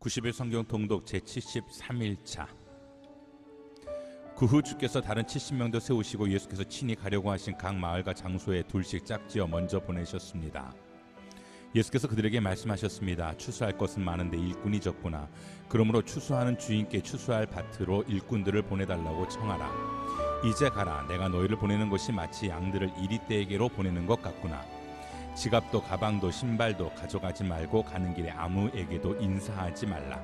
90일 성경 통독 제73일차. 그 후 주께서 다른 70명도 세우시고 예수께서 친히 가려고 하신 각 마을과 장소에 둘씩 짝지어 먼저 보내셨습니다. 예수께서 그들에게 말씀하셨습니다. 추수할 것은 많은데 일꾼이 적구나. 그러므로 추수하는 주인께 추수할 밭으로 일꾼들을 보내달라고 청하라. 이제 가라. 내가 너희를 보내는 것이 마치 양들을 이리떼에게로 보내는 것 같구나. 지갑도 가방도 신발도 가져가지 말고 가는 길에 아무에게도 인사하지 말라.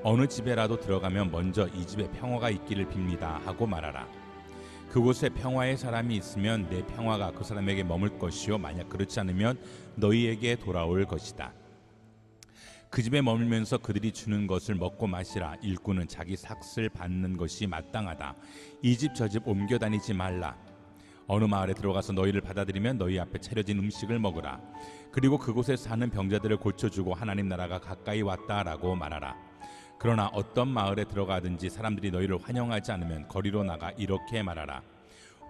어느 집에라도 들어가면 먼저 이 집에 평화가 있기를 빕니다 하고 말하라. 그곳에 평화의 사람이 있으면 내 평화가 그 사람에게 머물 것이요 만약 그렇지 않으면 너희에게 돌아올 것이다. 그 집에 머물면서 그들이 주는 것을 먹고 마시라. 일꾼은 자기 삭슬 받는 것이 마땅하다. 이 집 저 집 옮겨 다니지 말라. 어느 마을에 들어가서 너희를 받아들이면 너희 앞에 차려진 음식을 먹으라. 그리고 그곳에 사는 병자들을 고쳐주고 하나님 나라가 가까이 왔다라고 말하라. 그러나 어떤 마을에 들어가든지 사람들이 너희를 환영하지 않으면 거리로 나가 이렇게 말하라.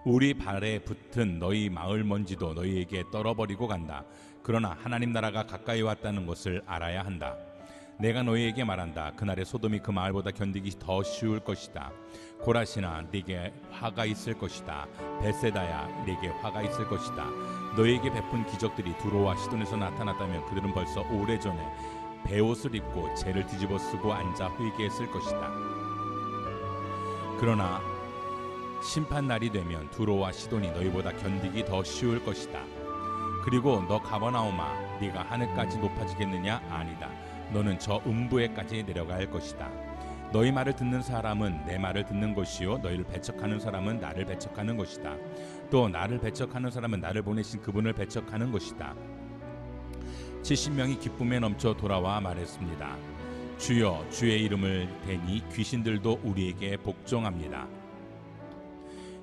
우리 발에 붙은 너희 마을 먼지도 너희에게 떨어버리고 간다. 그러나 하나님 나라가 가까이 왔다는 것을 알아야 한다. 내가 너희에게 말한다. 그날에 소돔이 그 마을보다 견디기 더 쉬울 것이다. 고라시나 네게 화가 있을 것이다. 베세다야 네게 화가 있을 것이다. 너희에게 베푼 기적들이 두로와 시돈에서 나타났다면 그들은 벌써 오래전에 베옷을 입고 재를 뒤집어 쓰고 앉아 회개했을 것이다. 그러나 심판 날이 되면 두로와 시돈이 너희보다 견디기 더 쉬울 것이다. 그리고 너 가버나움아 네가 하늘까지 높아지겠느냐? 아니다. 너는 저 음부에까지 내려갈 것이다. 너희 말을 듣는 사람은 내 말을 듣는 것이요 너희를 배척하는 사람은 나를 배척하는 것이다. 또 나를 배척하는 사람은 나를 보내신 그분을 배척하는 것이다. 70명이 기쁨에 넘쳐 돌아와 말했습니다. 주여 주의 이름을 대니 귀신들도 우리에게 복종합니다.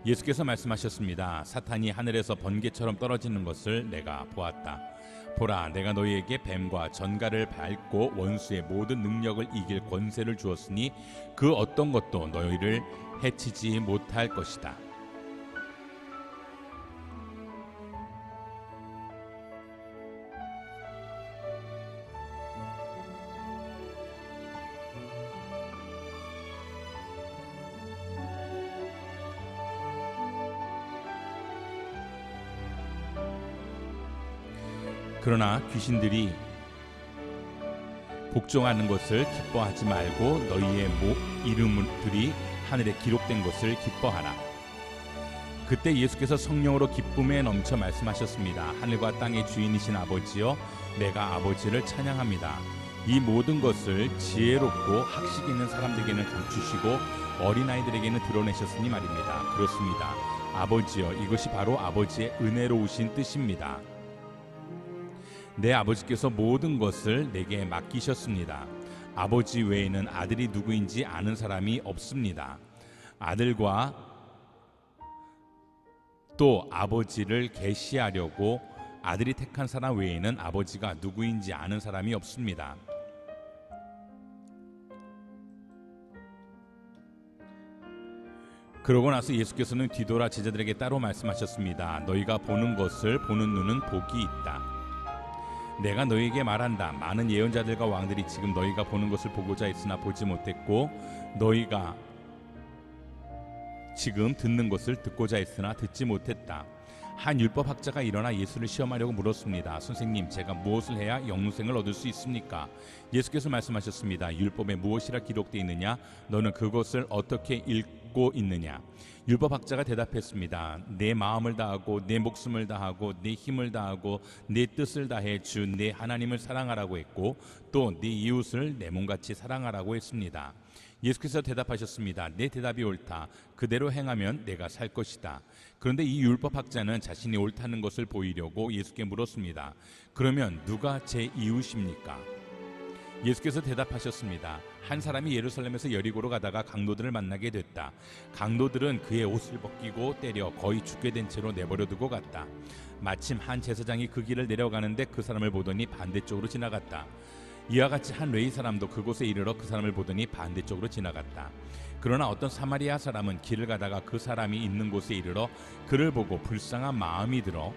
예수께서 말씀하셨습니다. 사탄이 하늘에서 번개처럼 떨어지는 것을 내가 보았다. 보라, 내가 너희에게 뱀과 전갈을 밟고 원수의 모든 능력을 이길 권세를 주었으니 그 어떤 것도 너희를 해치지 못할 것이다. 그러나 귀신들이 복종하는 것을 기뻐하지 말고 너희의 이름들이 하늘에 기록된 것을 기뻐하라. 그때 예수께서 성령으로 기쁨에 넘쳐 말씀하셨습니다. 하늘과 땅의 주인이신 아버지여, 내가 아버지를 찬양합니다. 이 모든 것을 지혜롭고 학식 있는 사람들에게는 감추시고 어린아이들에게는 드러내셨으니 말입니다. 그렇습니다. 아버지여, 이것이 바로 아버지의 은혜로우신 뜻입니다. 내 아버지께서 모든 것을 내게 맡기셨습니다. 아버지 외에는 아들이 누구인지 아는 사람이 없습니다. 아들과 또 아버지를 계시하려고 아들이 택한 사람 외에는 아버지가 누구인지 아는 사람이 없습니다. 그러고 나서 예수께서는 뒤돌아 제자들에게 따로 말씀하셨습니다. 너희가 보는 것을 보는 눈은 복이 있다. 내가 너희에게 말한다. 많은 예언자들과 왕들이 지금 너희가 보는 것을 보고자 했으나 보지 못했고 너희가 지금 듣는 것을 듣고자 했으나 듣지 못했다. 한 율법학자가 일어나 예수를 시험하려고 물었습니다. 선생님, 제가 무엇을 해야 영생을 얻을 수 있습니까? 예수께서 말씀하셨습니다. 율법에 무엇이라 기록되어 있느냐? 너는 그것을 어떻게 읽고 있느냐? 율법학자가 대답했습니다. 내 마음을 다하고 내 목숨을 다하고 내 힘을 다하고 내 뜻을 다해 주 내 하나님을 사랑하라고 했고 또 내 이웃을 내 몸같이 사랑하라고 했습니다. 예수께서 대답하셨습니다. 내 대답이 옳다. 그대로 행하면 내가 살 것이다. 그런데 이 율법학자는 자신이 옳다는 것을 보이려고 예수께 물었습니다. 그러면 누가 제 이웃입니까? 예수께서 대답하셨습니다. 한 사람이 예루살렘에서 여리고로 가다가 강도들을 만나게 됐다. 강도들은 그의 옷을 벗기고 때려 거의 죽게 된 채로 내버려 두고 갔다. 마침 한 제사장이 그 길을 내려가는데 그 사람을 보더니 반대쪽으로 지나갔다. 이와 같이 한 레위 사람도 그곳에 이르러 그 사람을 보더니 반대쪽으로 지나갔다. 그러나 어떤 사마리아 사람은 길을 가다가 그 사람이 있는 곳에 이르러 그를 보고 불쌍한 마음이 들어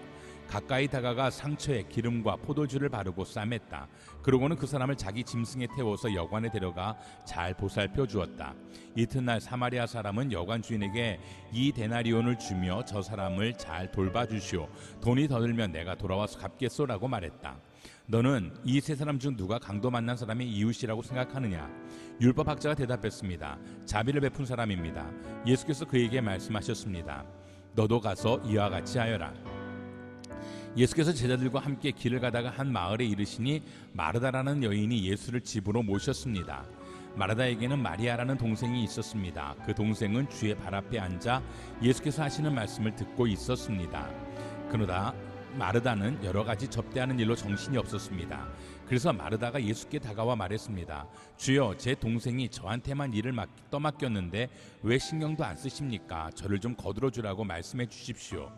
가까이 다가가 상처에 기름과 포도주를 바르고 싸맸다. 그러고는 그 사람을 자기 짐승에 태워서 여관에 데려가 잘 보살펴 주었다. 이튿날 사마리아 사람은 여관 주인에게 2데나리온을 주며 저 사람을 잘 돌봐주시오. 돈이 더 들면 내가 돌아와서 갚겠소라고 말했다. 너는 이 세 사람 중 누가 강도 만난 사람의 이웃이라고 생각하느냐? 율법학자가 대답했습니다. 자비를 베푼 사람입니다. 예수께서 그에게 말씀하셨습니다. 너도 가서 이와 같이 하여라. 예수께서 제자들과 함께 길을 가다가 한 마을에 이르시니 마르다라는 여인이 예수를 집으로 모셨습니다. 마르다에게는 마리아라는 동생이 있었습니다. 그 동생은 주의 발 앞에 앉아 예수께서 하시는 말씀을 듣고 있었습니다. 그러다 마르다는 여러 가지 접대하는 일로 정신이 없었습니다. 그래서 마르다가 예수께 다가와 말했습니다. 주여, 제 동생이 저한테만 일을 떠맡겼는데 왜 신경도 안 쓰십니까? 저를 좀 거들어 주라고 말씀해 주십시오.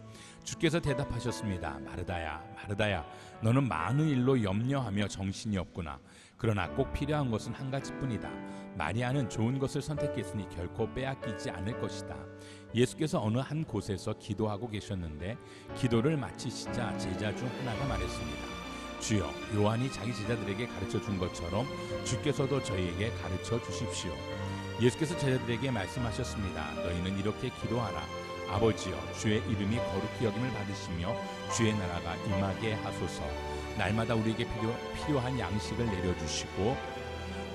주께서 대답하셨습니다. 마르다야, 마르다야, 너는 많은 일로 염려하며 정신이 없구나. 그러나 꼭 필요한 것은 한 가지뿐이다. 마리아는 좋은 것을 선택했으니 결코 빼앗기지 않을 것이다. 예수께서 어느 한 곳에서 기도하고 계셨는데 기도를 마치시자 제자 중 하나가 말했습니다. 주여, 요한이 자기 제자들에게 가르쳐 준 것처럼 주께서도 저희에게 가르쳐 주십시오. 예수께서 제자들에게 말씀하셨습니다. 너희는 이렇게 기도하라. 아버지여, 주의 이름이 거룩히 여김을 받으시며 주의 나라가 임하게 하소서. 날마다 우리에게 필요한 양식을 내려주시고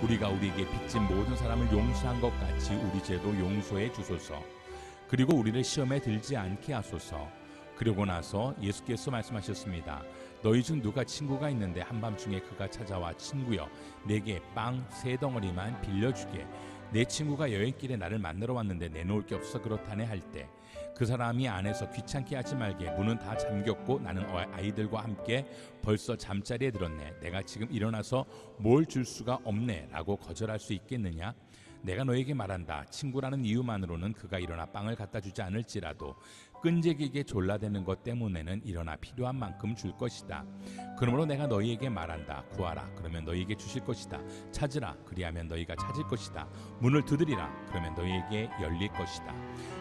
우리가 우리에게 빚진 모든 사람을 용서한 것 같이 우리 죄도 용서해 주소서. 그리고 우리를 시험에 들지 않게 하소서. 그러고 나서 예수께서 말씀하셨습니다. 너희 중 누가 친구가 있는데 한밤중에 그가 찾아와 친구여, 내게 빵 3덩어리만 빌려주게. 내 친구가 여행길에 나를 만나러 왔는데 내놓을 게 없어 그렇다네 할 때 그 사람이 안에서 귀찮게 하지 말게. 문은 다 잠겼고 나는 아이들과 함께 벌써 잠자리에 들었네. 내가 지금 일어나서 뭘 줄 수가 없네 라고 거절할 수 있겠느냐? 내가 너에게 말한다. 친구라는 이유만으로는 그가 일어나 빵을 갖다 주지 않을지라도 끈질기게 졸라대는 것 때문에는 일어나 필요한 만큼 줄 것이다. 그러므로 내가 너희에게 말한다. 구하라. 그러면 너희에게 주실 것이다. 찾으라. 그리하면 너희가 찾을 것이다. 문을 두드리라. 그러면 너희에게 열릴 것이다.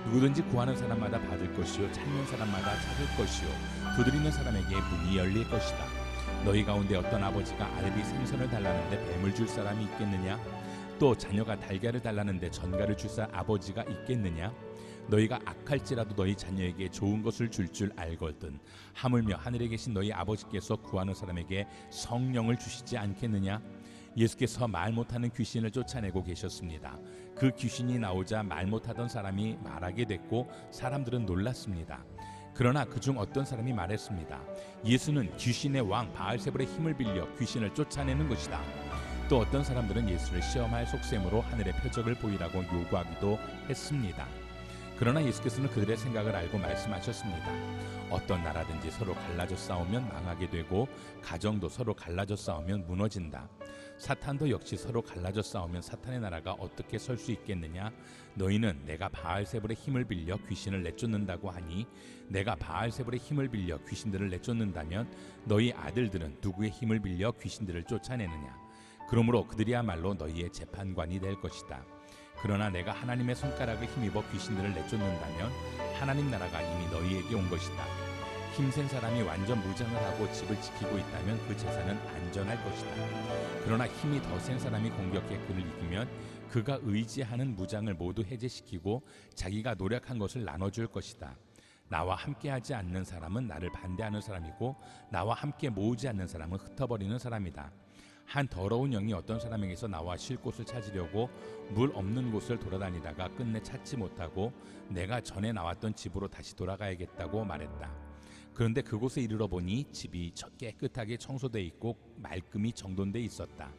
누구든지 구하는 사람마다 받을 것이요 찾는 사람마다 찾을 것이요 두드리는 사람에게 문이 열릴 것이다. 너희 가운데 어떤 아버지가 아르비 생선을 달라는데 뱀을 줄 사람이 있겠느냐? 또 자녀가 달걀을 달라는데 전갈을 줄 아버지가 있겠느냐? 너희가 악할지라도 너희 자녀에게 좋은 것을 줄 알거든. 하물며 하늘에 계신 너희 아버지께서 구하는 사람에게 성령을 주시지 않겠느냐? 예수께서 말 못하는 귀신을 쫓아내고 계셨습니다. 그 귀신이 나오자 말 못하던 사람이 말하게 됐고 사람들은 놀랐습니다. 그러나 그중 어떤 사람이 말했습니다. 예수는 귀신의 왕 바알세불의 힘을 빌려 귀신을 쫓아내는 것이다. 또 어떤 사람들은 예수를 시험할 속셈으로 하늘의 표적을 보이라고 요구하기도 했습니다. 그러나 예수께서는 그들의 생각을 알고 말씀하셨습니다. 어떤 나라든지 서로 갈라져 싸우면 망하게 되고 가정도 서로 갈라져 싸우면 무너진다. 사탄도 역시 서로 갈라져 싸우면 사탄의 나라가 어떻게 설 수 있겠느냐? 너희는 내가 바알세불의 힘을 빌려 귀신을 내쫓는다고 하니 내가 바알세불의 힘을 빌려 귀신들을 내쫓는다면 너희 아들들은 누구의 힘을 빌려 귀신들을 쫓아내느냐? 그러므로 그들이야말로 너희의 재판관이 될 것이다. 그러나 내가 하나님의 손가락을 힘입어 귀신들을 내쫓는다면 하나님 나라가 이미 너희에게 온 것이다. 힘센 사람이 완전 무장을 하고 집을 지키고 있다면 그 재산은 안전할 것이다. 그러나 힘이 더 센 사람이 공격해 그를 이기면 그가 의지하는 무장을 모두 해제시키고 자기가 노력한 것을 나눠줄 것이다. 나와 함께하지 않는 사람은 나를 반대하는 사람이고 나와 함께 모으지 않는 사람은 흩어버리는 사람이다. 한 더러운 영이 어떤 사람에게서 나와 쉴 곳을 찾으려고 물 없는 곳을 돌아다니다가 끝내 찾지 못하고 내가 전에 나왔던 집으로 다시 돌아가야겠다고 말했다. 그런데 그곳에 이르러 보니 집이 깨끗하게 청소돼 있고 말끔히 정돈돼 있었다.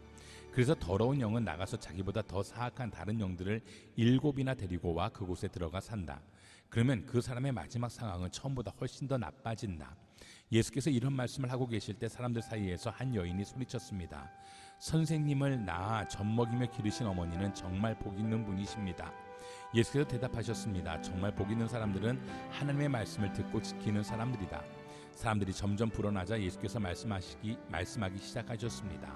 그래서 더러운 영은 나가서 자기보다 더 사악한 다른 영들을 7이나 데리고 와 그곳에 들어가 산다. 그러면 그 사람의 마지막 상황은 처음보다 훨씬 더 나빠진다. 예수께서 이런 말씀을 하고 계실 때 사람들 사이에서 한 여인이 소리쳤습니다. 선생님을 낳아 젖 먹이며 기르신 어머니는 정말 복 있는 분이십니다. 예수께서 대답하셨습니다. 정말 복 있는 사람들은 하나님의 말씀을 듣고 지키는 사람들이다. 사람들이 점점 불어나자 예수께서 말씀하기 시작하셨습니다.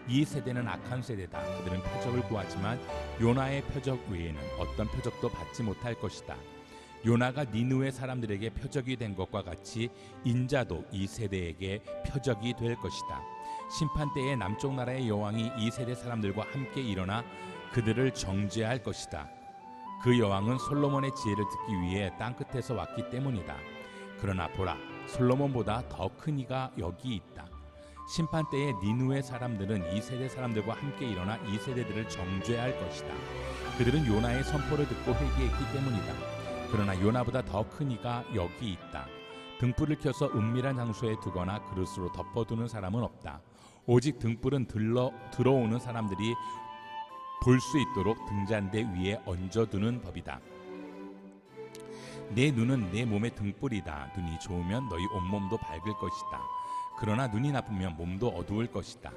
이 세대는 악한 세대다. 그들은 표적을 구하지만 요나의 표적 외에는 어떤 표적도 받지 못할 것이다. 요나가 니느웨 사람들에게 표적이 된 것과 같이 인자도 이 세대에게 표적이 될 것이다. 심판 때에 남쪽 나라의 여왕이 이 세대 사람들과 함께 일어나 그들을 정죄할 것이다. 그 여왕은 솔로몬의 지혜를 듣기 위해 땅끝에서 왔기 때문이다. 그러나 보라, 솔로몬보다 더 큰 이가 여기 있다. 심판 때에 니느웨 사람들은 이 세대 사람들과 함께 일어나 이 세대들을 정죄할 것이다. 그들은 요나의 선포를 듣고 회개했기 때문이다. 그러나 요나보다 더 큰 이가 여기 있다. 등불을 켜서 은밀한 장소에 두거나 그릇으로 덮어두는 사람은 없다. 오직 등불은 들어오는 사람들이 볼 수 있도록 등잔대 위에 얹어두는 법이다. 내 눈은 내 몸의 등불이다. 눈이 좋으면 너희 온몸도 밝을 것이다. 그러나 눈이 나쁘면 몸도 어두울 것이다.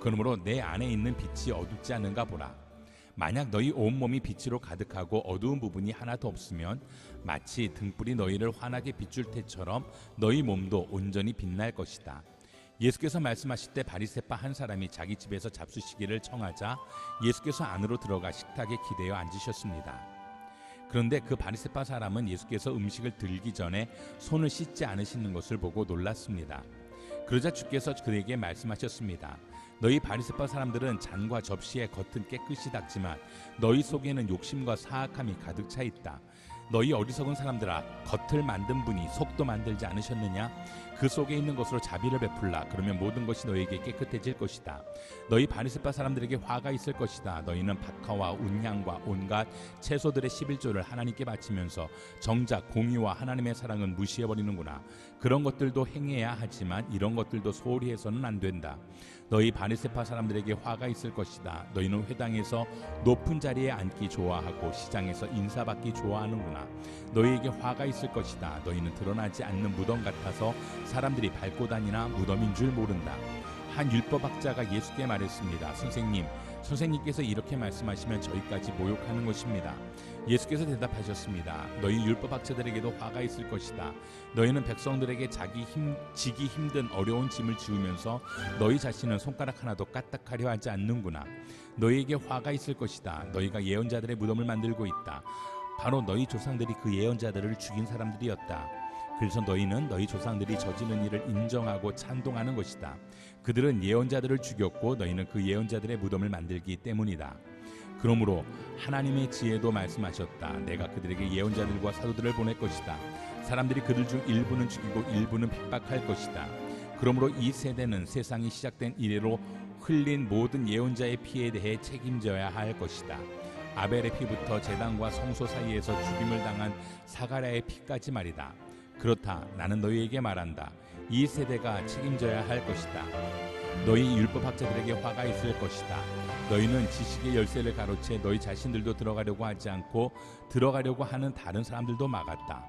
그러므로 내 안에 있는 빛이 어둡지 않은가 보라. 만약 너희 온몸이 빛으로 가득하고 어두운 부분이 하나도 없으면 마치 등불이 너희를 환하게 비출 때처럼 너희 몸도 온전히 빛날 것이다. 예수께서 말씀하실 때 바리새파 한 사람이 자기 집에서 잡수시기를 청하자 예수께서 안으로 들어가 식탁에 기대어 앉으셨습니다. 그런데 그 바리새파 사람은 예수께서 음식을 들기 전에 손을 씻지 않으시는 것을 보고 놀랐습니다. 그러자 주께서 그에게 말씀하셨습니다. 너희 바리새파 사람들은 잔과 접시의 겉은 깨끗이 닦지만 너희 속에는 욕심과 사악함이 가득 차 있다. 너희 어리석은 사람들아, 겉을 만든 분이 속도 만들지 않으셨느냐? 그 속에 있는 것으로 자비를 베풀라. 그러면 모든 것이 너희에게 깨끗해질 것이다. 너희 바리새파 사람들에게 화가 있을 것이다. 너희는 박하와 운향과 온갖 채소들의 11조를 하나님께 바치면서 정작 공의와 하나님의 사랑은 무시해버리는구나. 그런 것들도 행해야 하지만 이런 것들도 소홀히 해서는 안 된다. 너희 바리새파 사람들에게 화가 있을 것이다. 너희는 회당에서 높은 자리에 앉기 좋아하고 시장에서 인사받기 좋아하는구나. 너희에게 화가 있을 것이다. 너희는 드러나지 않는 무덤 같아서 사람들이 밟고 다니나 무덤인 줄 모른다. 한 율법학자가 예수께 말했습니다. 선생님께서 이렇게 말씀하시면 저희까지 모욕하는 것입니다. 예수께서 대답하셨습니다. 너희 율법학자들에게도 화가 있을 것이다. 너희는 백성들에게 지기 힘든 어려운 짐을 지우면서 너희 자신은 손가락 하나도 까딱하려 하지 않는구나. 너희에게 화가 있을 것이다. 너희가 예언자들의 무덤을 만들고 있다. 바로 너희 조상들이 그 예언자들을 죽인 사람들이었다. 그래서 너희는 너희 조상들이 저지른 일을 인정하고 찬동하는 것이다. 그들은 예언자들을 죽였고 너희는 그 예언자들의 무덤을 만들기 때문이다. 그러므로 하나님의 지혜도 말씀하셨다. 내가 그들에게 예언자들과 사도들을 보낼 것이다. 사람들이 그들 중 일부는 죽이고 일부는 핍박할 것이다. 그러므로 이 세대는 세상이 시작된 이래로 흘린 모든 예언자의 피에 대해 책임져야 할 것이다. 아벨의 피부터 제단과 성소 사이에서 죽임을 당한 사가랴의 피까지 말이다. 그렇다. 나는 너희에게 말한다. 이 세대가 책임져야 할 것이다. 너희 율법학자들에게 화가 있을 것이다. 너희는 지식의 열쇠를 가로채 너희 자신들도 들어가려고 하지 않고 들어가려고 하는 다른 사람들도 막았다.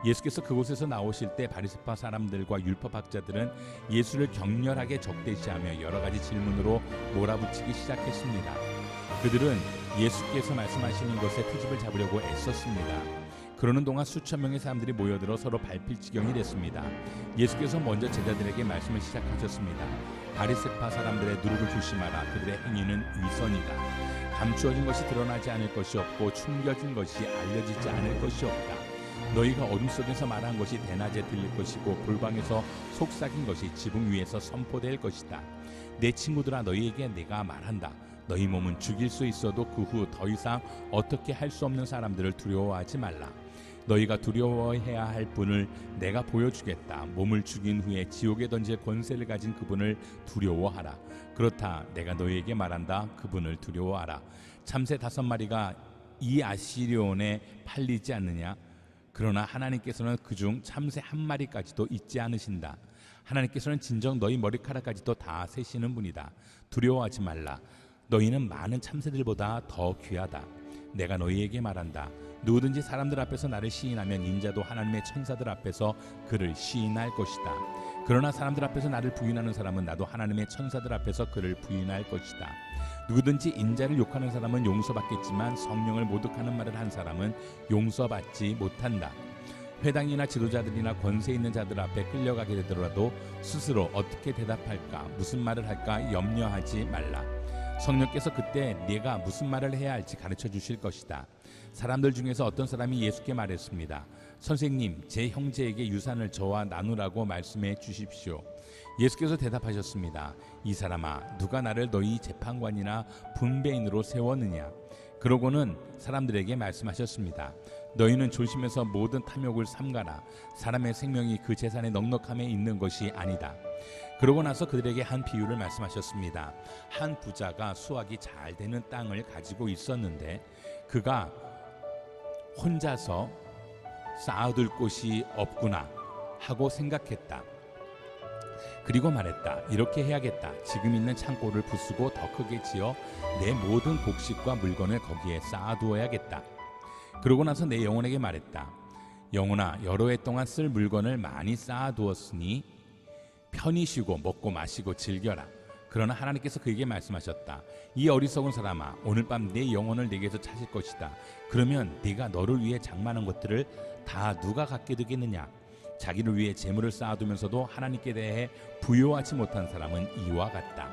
예수께서 그곳에서 나오실 때 바리새파 사람들과 율법학자들은 예수를 격렬하게 적대시하며 여러 가지 질문으로 몰아붙이기 시작했습니다. 그들은 예수께서 말씀하시는 것에 트집을 잡으려고 애썼습니다. 그러는 동안 수천 명의 사람들이 모여들어 서로 밟힐 지경이 됐습니다. 예수께서 먼저 제자들에게 말씀을 시작하셨습니다. 바리새파 사람들의 누룩을 조심하라. 그들의 행위는 위선이다. 감추어진 것이 드러나지 않을 것이 없고 숨겨진 것이 알려지지 않을 것이 없다. 너희가 어둠 속에서 말한 것이 대낮에 들릴 것이고 골방에서 속삭인 것이 지붕 위에서 선포될 것이다. 내 친구들아, 너희에게 내가 말한다. 너희 몸은 죽일 수 있어도 그 후 더 이상 어떻게 할 수 없는 사람들을 두려워하지 말라. 너희가 두려워해야 할 분을 내가 보여주겠다. 몸을 죽인 후에 지옥에 던질 권세를 가진 그분을 두려워하라. 그렇다. 내가 너희에게 말한다. 그분을 두려워하라. 참새 5마리가 이 아시리온에 팔리지 않느냐? 그러나 하나님께서는 그중 참새 1마리까지도 잊지 않으신다. 하나님께서는 진정 너희 머리카락까지도 다 세시는 분이다. 두려워하지 말라. 너희는 많은 참새들보다 더 귀하다. 내가 너희에게 말한다. 누구든지 사람들 앞에서 나를 시인하면 인자도 하나님의 천사들 앞에서 그를 시인할 것이다. 그러나 사람들 앞에서 나를 부인하는 사람은 나도 하나님의 천사들 앞에서 그를 부인할 것이다. 누구든지 인자를 욕하는 사람은 용서받겠지만 성령을 모독하는 말을 한 사람은 용서받지 못한다. 회당이나 지도자들이나 권세 있는 자들 앞에 끌려가게 되더라도 스스로 어떻게 대답할까, 무슨 말을 할까 염려하지 말라. 성령께서 그때 네가 무슨 말을 해야 할지 가르쳐 주실 것이다. 사람들 중에서 어떤 사람이 예수께 말했습니다. 선생님, 제 형제에게 유산을 저와 나누라고 말씀해 주십시오. 예수께서 대답하셨습니다. 이 사람아, 누가 나를 너희 재판관이나 분배인으로 세웠느냐? 그러고는 사람들에게 말씀하셨습니다. 너희는 조심해서 모든 탐욕을 삼가라. 사람의 생명이 그 재산의 넉넉함에 있는 것이 아니다. 그러고 나서 그들에게 한 비유를 말씀하셨습니다. 한 부자가 수확이 잘 되는 땅을 가지고 있었는데 그가 혼자서 쌓아둘 곳이 없구나 하고 생각했다. 그리고 말했다. 이렇게 해야겠다. 지금 있는 창고를 부수고 더 크게 지어 내 모든 곡식과 물건을 거기에 쌓아두어야겠다. 그러고 나서 내 영혼에게 말했다. 영혼아, 여러 해 동안 쓸 물건을 많이 쌓아두었으니 편히 쉬고 먹고 마시고 즐겨라. 그러나 하나님께서 그에게 말씀하셨다. 이 어리석은 사람아, 오늘 밤 내 영혼을 내게서 찾을 것이다. 그러면 네가 너를 위해 장만한 것들을 다 누가 갖게 되겠느냐? 자기를 위해 재물을 쌓아두면서도 하나님께 대해 부요하지 못한 사람은 이와 같다.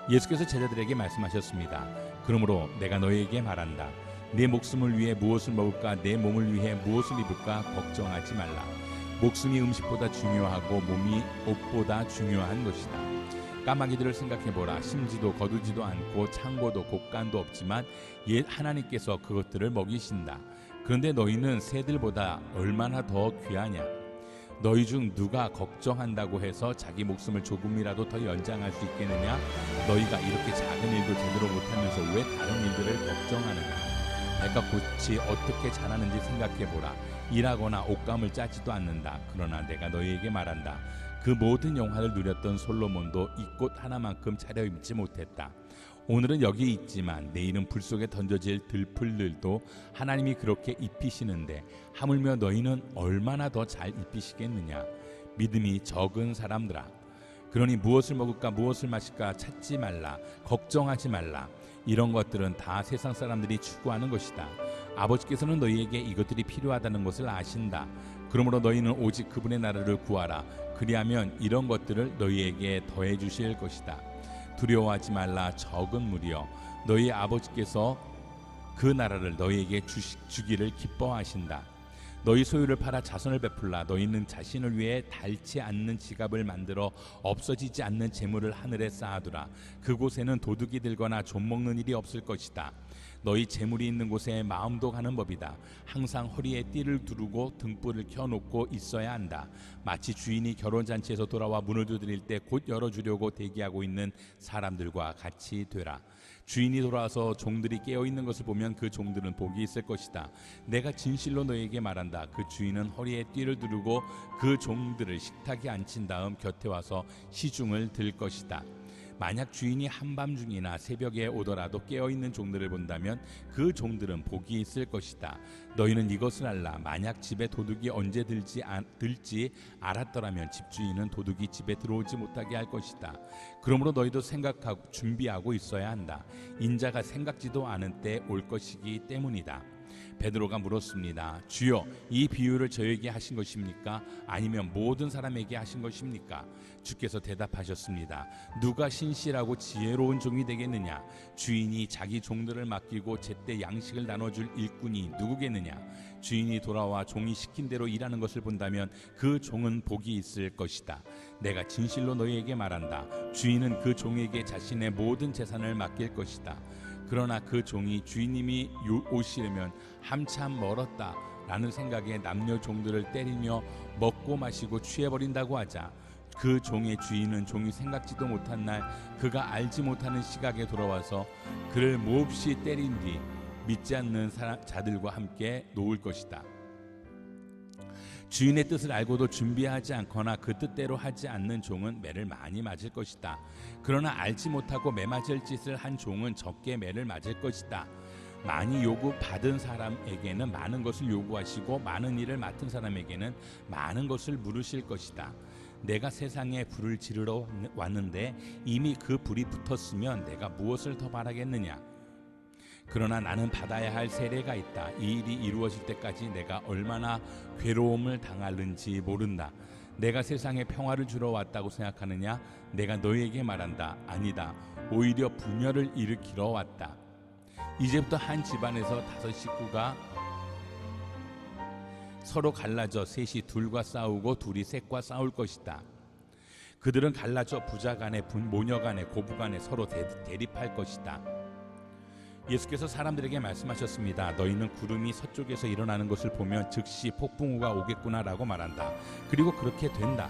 예수께서 제자들에게 말씀하셨습니다. 그러므로 내가 너희에게 말한다. 내 목숨을 위해 무엇을 먹을까, 내 몸을 위해 무엇을 입을까 걱정하지 말라. 목숨이 음식보다 중요하고 몸이 옷보다 중요한 것이다. 까마귀들을 생각해보라. 심지도 거두지도 않고 창고도 곡간도 없지만 하나님께서 그것들을 먹이신다. 그런데 너희는 새들보다 얼마나 더 귀하냐? 너희 중 누가 걱정한다고 해서 자기 목숨을 조금이라도 더 연장할 수 있겠느냐? 너희가 이렇게 작은 일도 제대로 못하면서 왜 다른 일들을 걱정하느냐? 백합꽃이 어떻게 자라는지 생각해보라. 일하거나 옷감을 짜지도 않는다. 그러나 내가 너희에게 말한다. 그 모든 영화를 누렸던 솔로몬도 이 꽃 하나만큼 차려입지 못했다. 오늘은 여기 있지만 내일은 불 속에 던져질 들풀들도 하나님이 그렇게 입히시는데 하물며 너희는 얼마나 더 잘 입히시겠느냐? 믿음이 적은 사람들아, 그러니 무엇을 먹을까 무엇을 마실까 찾지 말라. 걱정하지 말라. 이런 것들은 다 세상 사람들이 추구하는 것이다. 아버지께서는 너희에게 이것들이 필요하다는 것을 아신다. 그러므로 너희는 오직 그분의 나라를 구하라. 그리하면 이런 것들을 너희에게 더해 주실 것이다. 두려워하지 말라. 적은 무리여, 너희 아버지께서 그 나라를 너희에게 주기를 기뻐하신다. 너희 소유를 팔아 자선을 베풀라. 너희는 자신을 위해 닳지 않는 지갑을 만들어 없어지지 않는 재물을 하늘에 쌓아두라. 그곳에는 도둑이 들거나 좀먹는 일이 없을 것이다. 너희 재물이 있는 곳에 마음도 가는 법이다. 항상 허리에 띠를 두르고 등불을 켜놓고 있어야 한다. 마치 주인이 결혼잔치에서 돌아와 문을 두드릴 때 곧 열어주려고 대기하고 있는 사람들과 같이 되라. 주인이 돌아와서 종들이 깨어있는 것을 보면 그 종들은 복이 있을 것이다. 내가 진실로 너희에게 말한다. 그 주인은 허리에 띠를 두르고 그 종들을 식탁에 앉힌 다음 곁에 와서 시중을 들 것이다. 만약 주인이 한밤중이나 새벽에 오더라도 깨어있는 종들을 본다면 그 종들은 복이 있을 것이다. 너희는 이것을 알라. 만약 집에 도둑이 언제 들지 알았더라면 집주인은 도둑이 집에 들어오지 못하게 할 것이다. 그러므로 너희도 생각하고 준비하고 있어야 한다. 인자가 생각지도 않은 때 올 것이기 때문이다. 베드로가 물었습니다. 주여, 이 비유를 저에게 하신 것입니까? 아니면 모든 사람에게 하신 것입니까? 주께서 대답하셨습니다. 누가 신실하고 지혜로운 종이 되겠느냐? 주인이 자기 종들을 맡기고 제때 양식을 나눠줄 일꾼이 누구겠느냐? 주인이 돌아와 종이 시킨 대로 일하는 것을 본다면 그 종은 복이 있을 것이다. 내가 진실로 너희에게 말한다. 주인은 그 종에게 자신의 모든 재산을 맡길 것이다. 그러나 그 종이 주인님이 오시려면 한참 멀었다 라는 생각에 남녀 종들을 때리며 먹고 마시고 취해버린다고 하자, 그 종의 주인은 종이 생각지도 못한 날 그가 알지 못하는 시각에 돌아와서 그를 몹시 때린 뒤 믿지 않는 자들과 함께 놓을 것이다. 주인의 뜻을 알고도 준비하지 않거나 그 뜻대로 하지 않는 종은 매를 많이 맞을 것이다. 그러나 알지 못하고 매 맞을 짓을 한 종은 적게 매를 맞을 것이다. 많이 요구받은 사람에게는 많은 것을 요구하시고 많은 일을 맡은 사람에게는 많은 것을 물으실 것이다. 내가 세상에 불을 지르러 왔는데 이미 그 불이 붙었으면 내가 무엇을 더 바라겠느냐? 그러나 나는 받아야 할 세례가 있다. 이 일이 이루어질 때까지 내가 얼마나 괴로움을 당하는지 모른다. 내가 세상에 평화를 주러 왔다고 생각하느냐? 내가 너희에게 말한다. 아니다. 오히려 분열을 일으키러 왔다. 이제부터 한 집안에서 5 식구가 서로 갈라져 셋이 둘과 싸우고 둘이 셋과 싸울 것이다. 그들은 갈라져 부자 간에 모녀 간에 고부 간에 서로 대립할 것이다. 예수께서 사람들에게 말씀하셨습니다. 너희는 구름이 서쪽에서 일어나는 것을 보면 즉시 폭풍우가 오겠구나라고 말한다. 그리고 그렇게 된다.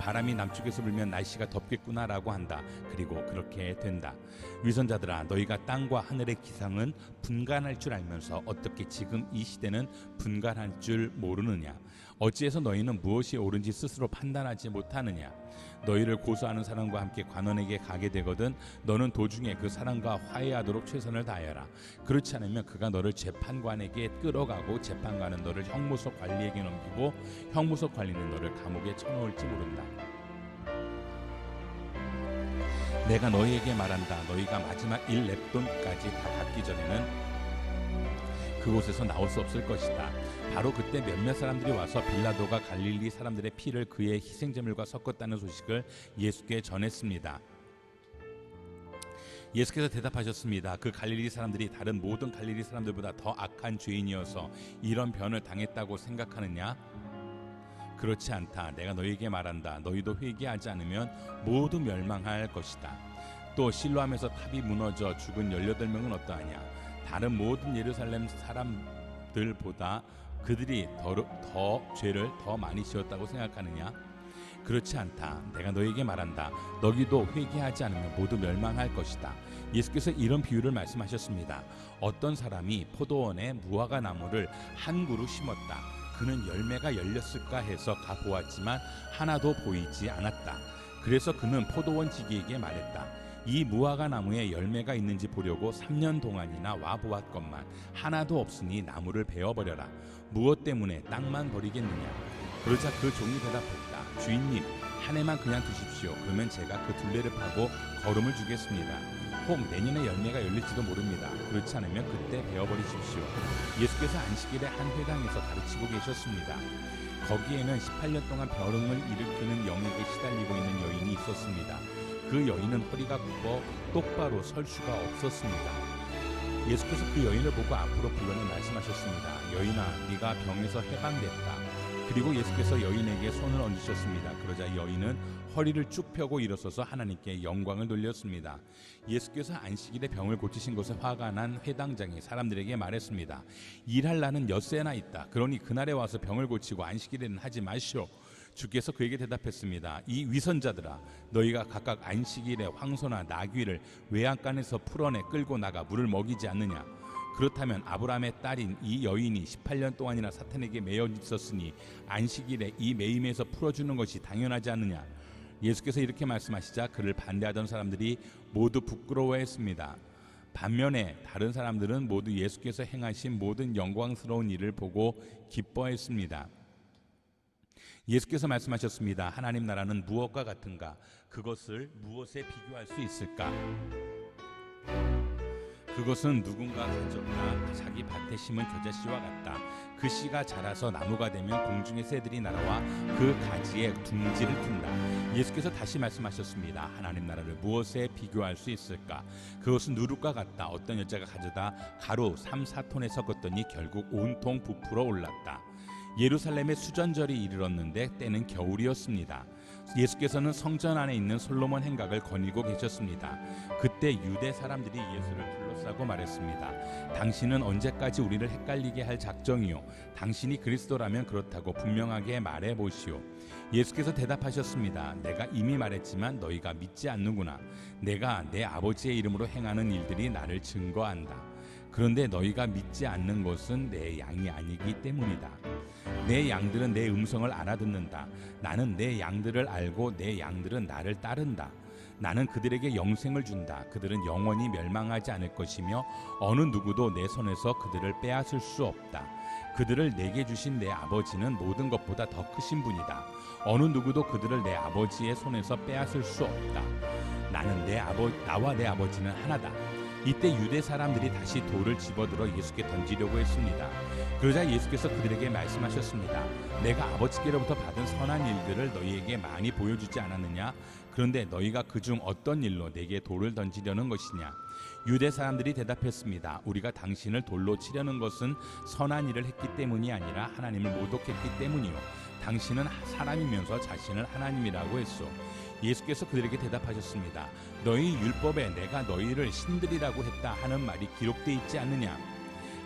바람이 남쪽에서 불면 날씨가 덥겠구나라고 한다. 그리고 그렇게 된다. 위선자들아, 너희가 땅과 하늘의 기상은 분간할 줄 알면서 어떻게 지금 이 시대는 분간할 줄 모르느냐? 어찌해서 너희는 무엇이 옳은지 스스로 판단하지 못하느냐? 너희를 고소하는 사람과 함께 관원에게 가게 되거든 너는 도중에 그 사람과 화해하도록 최선을 다해라. 그렇지 않으면 그가 너를 재판관에게 끌어가고 재판관은 너를 형무소 관리에게 넘기고 형무소 관리는 너를 감옥에 쳐넣을지 모른다. 내가 너희에게 말한다. 너희가 마지막 1렙돈까지 다 갚기 전에는 그곳에서 나올 수 없을 것이다. 바로 그때 몇몇 사람들이 와서 빌라도가 갈릴리 사람들의 피를 그의 희생제물과 섞었다는 소식을 예수께 전했습니다. 예수께서 대답하셨습니다. 그 갈릴리 사람들이 다른 모든 갈릴리 사람들보다 더 악한 죄인이어서 이런 변을 당했다고 생각하느냐? 그렇지 않다. 내가 너희에게 말한다. 너희도 회개하지 않으면 모두 멸망할 것이다. 또 실로암에서 탑이 무너져 죽은 18명은 어떠하냐? 다른 모든 예루살렘 사람들보다 그들이 더 죄를 더 많이 지었다고 생각하느냐? 그렇지 않다. 내가 너에게 말한다. 너희도 회개하지 않으면 모두 멸망할 것이다. 예수께서 이런 비유를 말씀하셨습니다. 어떤 사람이 포도원에 무화과 나무를 한 그루 심었다. 그는 열매가 열렸을까 해서 가보았지만 하나도 보이지 않았다. 그래서 그는 포도원 지기에게 말했다. 이 무화과 나무에 열매가 있는지 보려고 3년 동안이나 와보았건만 하나도 없으니 나무를 베어버려라. 무엇 때문에 땅만 버리겠느냐? 그러자 그 종이 대답했다. 주인님, 한 해만 그냥 두십시오. 그러면 제가 그 둘레를 파고 거름을 주겠습니다. 혹 내년에 열매가 열릴지도 모릅니다. 그렇지 않으면 그때 베어버리십시오. 예수께서 안식일에 한 회당에서 가르치고 계셨습니다. 거기에는 18년 동안 벼름을 일으키는 영에게 시달리고 있는 여인이 있었습니다. 그 여인은 허리가 굽어 똑바로 설 수가 없었습니다. 예수께서 그 여인을 보고 앞으로 불러내 말씀하셨습니다. 여인아, 네가 병에서 해방됐다. 그리고 예수께서 여인에게 손을 얹으셨습니다. 그러자 여인은 허리를 쭉 펴고 일어서서 하나님께 영광을 돌렸습니다. 예수께서 안식일에 병을 고치신 것에 화가 난 회당장이 사람들에게 말했습니다. 일할 날은 엿새나 있다. 그러니 그날에 와서 병을 고치고 안식일에는 하지 마시오. 주께서 그에게 대답했습니다. 이 위선자들아, 너희가 각각 안식일에 황소나 나귀를 외양간에서 풀어내 끌고 나가 물을 먹이지 않느냐? 그렇다면 아브라함의 딸인 이 여인이 18년 동안이나 사탄에게 매여 있었으니 안식일에 이 매임에서 풀어주는 것이 당연하지 않느냐? 예수께서 이렇게 말씀하시자 그를 반대하던 사람들이 모두 부끄러워했습니다. 반면에 다른 사람들은 모두 예수께서 행하신 모든 영광스러운 일을 보고 기뻐했습니다. 예수께서 말씀하셨습니다. 하나님 나라는 무엇과 같은가? 그것을 무엇에 비교할 수 있을까? 그것은 누군가 가졌나 자기 밭에 심은 겨자씨와 같다. 그 씨가 자라서 나무가 되면 공중의 새들이 날아와 그 가지에 둥지를 튼다. 예수께서 다시 말씀하셨습니다. 하나님 나라를 무엇에 비교할 수 있을까? 그것은 누룩과 같다. 어떤 여자가 가져다 가루 3-4톤에 섞었더니 결국 온통 부풀어 올랐다. 예루살렘의 수전절이 이르렀는데 때는 겨울이었습니다. 예수께서는 성전 안에 있는 솔로몬 행각을 거닐고 계셨습니다. 그때 유대 사람들이 예수를 둘러싸고 말했습니다. 당신은 언제까지 우리를 헷갈리게 할 작정이요? 당신이 그리스도라면 그렇다고 분명하게 말해보시오. 예수께서 대답하셨습니다. 내가 이미 말했지만 너희가 믿지 않는구나. 내가 내 아버지의 이름으로 행하는 일들이 나를 증거한다. 그런데 너희가 믿지 않는 것은 내 양이 아니기 때문이다. 내 양들은 내 음성을 알아듣는다. 나는 내 양들을 알고 내 양들은 나를 따른다. 나는 그들에게 영생을 준다. 그들은 영원히 멸망하지 않을 것이며 어느 누구도 내 손에서 그들을 빼앗을 수 없다. 그들을 내게 주신 내 아버지는 모든 것보다 더 크신 분이다. 어느 누구도 그들을 내 아버지의 손에서 빼앗을 수 없다. 나와 내 아버지는 하나다. 이때 유대 사람들이 다시 돌을 집어들어 예수께 던지려고 했습니다. 그러자 예수께서 그들에게 말씀하셨습니다. 내가 아버지께로부터 받은 선한 일들을 너희에게 많이 보여주지 않았느냐? 그런데 너희가 그중 어떤 일로 내게 돌을 던지려는 것이냐? 유대 사람들이 대답했습니다. 우리가 당신을 돌로 치려는 것은 선한 일을 했기 때문이 아니라 하나님을 모독했기 때문이요. 당신은 사람이면서 자신을 하나님이라고 했소. 예수께서 그들에게 대답하셨습니다. 너희 율법에 내가 너희를 신들이라고 했다 하는 말이 기록되어 있지 않느냐?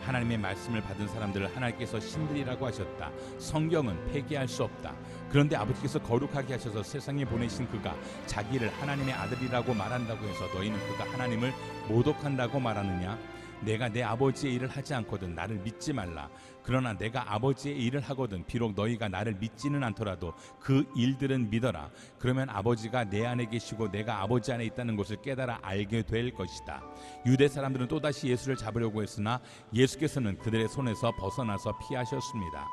하나님의 말씀을 받은 사람들을 하나님께서 신들이라고 하셨다. 성경은 폐기할 수 없다. 그런데 아버지께서 거룩하게 하셔서 세상에 보내신 그가 자기를 하나님의 아들이라고 말한다고 해서 너희는 그가 하나님을 모독한다고 말하느냐? 내가 내 아버지의 일을 하지 않거든 나를 믿지 말라. 그러나 내가 아버지의 일을 하거든 비록 너희가 나를 믿지는 않더라도 그 일들은 믿어라. 그러면 아버지가 내 안에 계시고 내가 아버지 안에 있다는 것을 깨달아 알게 될 것이다. 유대 사람들은 또다시 예수를 잡으려고 했으나 예수께서는 그들의 손에서 벗어나서 피하셨습니다.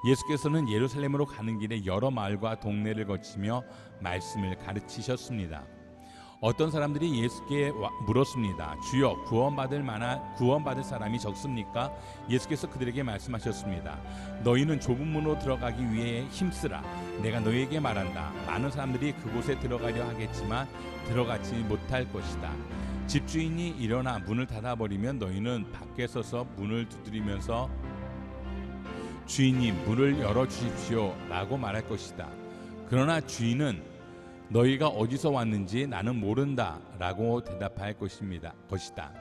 예수께서는 예루살렘으로 가는 길에 여러 마을과 동네를 거치며 말씀을 가르치셨습니다. 어떤 사람들이 예수께 물었습니다. 주여, 구원받을 사람이 적습니까? 예수께서 그들에게 말씀하셨습니다. 너희는 좁은 문으로 들어가기 위해 힘쓰라. 내가 너희에게 말한다. 많은 사람들이 그곳에 들어가려 하겠지만 들어가지 못할 것이다. 집주인이 일어나 문을 닫아버리면 너희는 밖에 서서 문을 두드리면서 주인님, 문을 열어주십시오 라고 말할 것이다. 그러나 주인은 너희가 어디서 왔는지 나는 모른다 라고 대답할 것이다.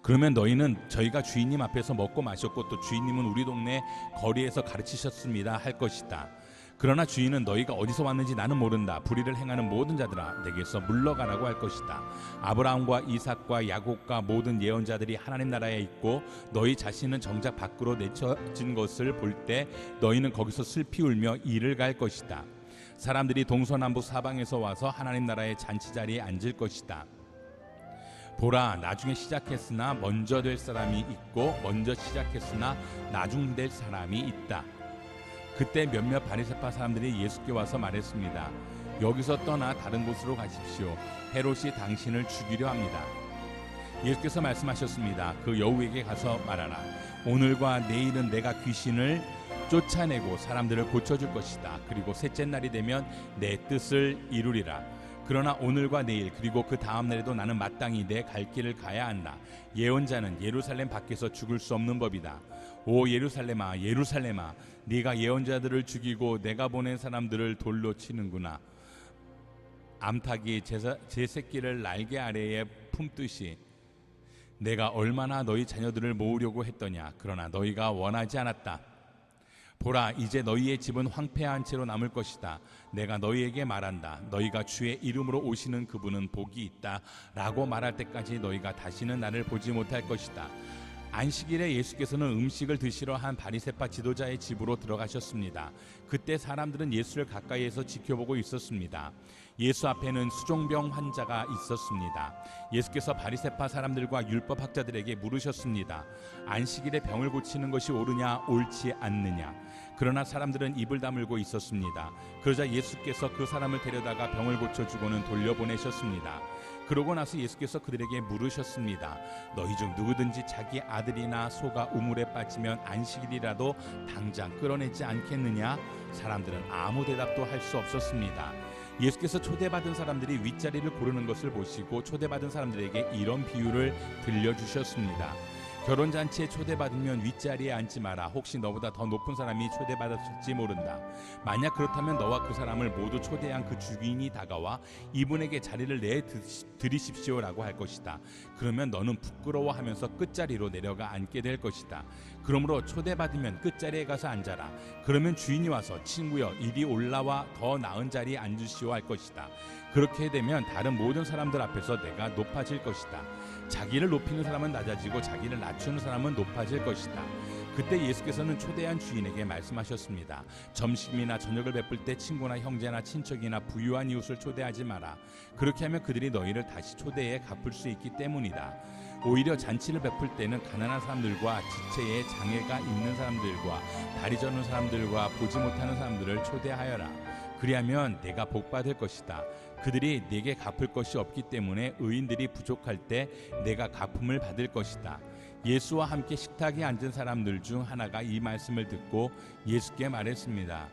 그러면 너희는 저희가 주인님 앞에서 먹고 마셨고 또 주인님은 우리 동네 거리에서 가르치셨습니다 할 것이다. 그러나 주인은 너희가 어디서 왔는지 나는 모른다. 불의를 행하는 모든 자들아 내게서 물러가라고 할 것이다. 아브라함과 이삭과 야곱과 모든 예언자들이 하나님 나라에 있고 너희 자신은 정작 밖으로 내쳐진 것을 볼 때 너희는 거기서 슬피 울며 이를 갈 것이다. 사람들이 동서남북 사방에서 와서 하나님 나라의 잔치 자리에 앉을 것이다. 보라, 나중에 시작했으나 먼저 될 사람이 있고 먼저 시작했으나 나중 될 사람이 있다. 그때 몇몇 바리새파 사람들이 예수께 와서 말했습니다. 여기서 떠나 다른 곳으로 가십시오. 헤롯이 당신을 죽이려 합니다. 예수께서 말씀하셨습니다. 그 여우에게 가서 말하라. 오늘과 내일은 내가 귀신을 쫓아내고 사람들을 고쳐줄 것이다. 그리고 셋째 날이 되면 내 뜻을 이루리라. 그러나 오늘과 내일 그리고 그 다음 날에도 나는 마땅히 내 갈 길을 가야 한다. 예언자는 예루살렘 밖에서 죽을 수 없는 법이다. 오 예루살렘아, 예루살렘아, 네가 예언자들을 죽이고 내가 보낸 사람들을 돌로 치는구나. 암탉이 제 새끼를 날개 아래에 품듯이 내가 얼마나 너희 자녀들을 모으려고 했더냐. 그러나 너희가 원하지 않았다. 보라, 이제 너희의 집은 황폐한 채로 남을 것이다. 내가 너희에게 말한다. 너희가 주의 이름으로 오시는 그분은 복이 있다 라고 말할 때까지 너희가 다시는 나를 보지 못할 것이다. 안식일에 예수께서는 음식을 드시러 한 바리새파 지도자의 집으로 들어가셨습니다. 그때 사람들은 예수를 가까이에서 지켜보고 있었습니다. 예수 앞에는 수종병 환자가 있었습니다. 예수께서 바리새파 사람들과 율법학자들에게 물으셨습니다. 안식일에 병을 고치는 것이 옳으냐 옳지 않느냐. 그러나 사람들은 입을 다물고 있었습니다. 그러자 예수께서 그 사람을 데려다가 병을 고쳐주고는 돌려보내셨습니다. 그러고 나서 예수께서 그들에게 물으셨습니다. 너희 중 누구든지 자기 아들이나 소가 우물에 빠지면 안식일이라도 당장 끌어내지 않겠느냐? 사람들은 아무 대답도 할 수 없었습니다. 예수께서 초대받은 사람들이 윗자리를 고르는 것을 보시고 초대받은 사람들에게 이런 비유를 들려주셨습니다. 결혼잔치에 초대받으면 윗자리에 앉지 마라. 혹시 너보다 더 높은 사람이 초대받았을지 모른다. 만약 그렇다면 너와 그 사람을 모두 초대한 그 주인이 다가와 이분에게 자리를 내드리십시오라고 할 것이다. 그러면 너는 부끄러워하면서 끝자리로 내려가 앉게 될 것이다. 그러므로 초대받으면 끝자리에 가서 앉아라. 그러면 주인이 와서 친구여 이리 올라와 더 나은 자리에 앉으시오 할 것이다. 그렇게 되면 다른 모든 사람들 앞에서 내가 높아질 것이다. 자기를 높이는 사람은 낮아지고 자기를 낮추는 사람은 높아질 것이다. 그때 예수께서는 초대한 주인에게 말씀하셨습니다. 점심이나 저녁을 베풀 때 친구나 형제나 친척이나 부유한 이웃을 초대하지 마라. 그렇게 하면 그들이 너희를 다시 초대해 갚을 수 있기 때문이다. 오히려 잔치를 베풀 때는 가난한 사람들과 지체에 장애가 있는 사람들과 다리 저는 사람들과 보지 못하는 사람들을 초대하여라. 그리하면 내가 복받을 것이다. 그들이 내게 갚을 것이 없기 때문에 의인들이 부족할 때 내가 갚음을 받을 것이다. 예수와 함께 식탁에 앉은 사람들 중 하나가 이 말씀을 듣고 예수께 말했습니다.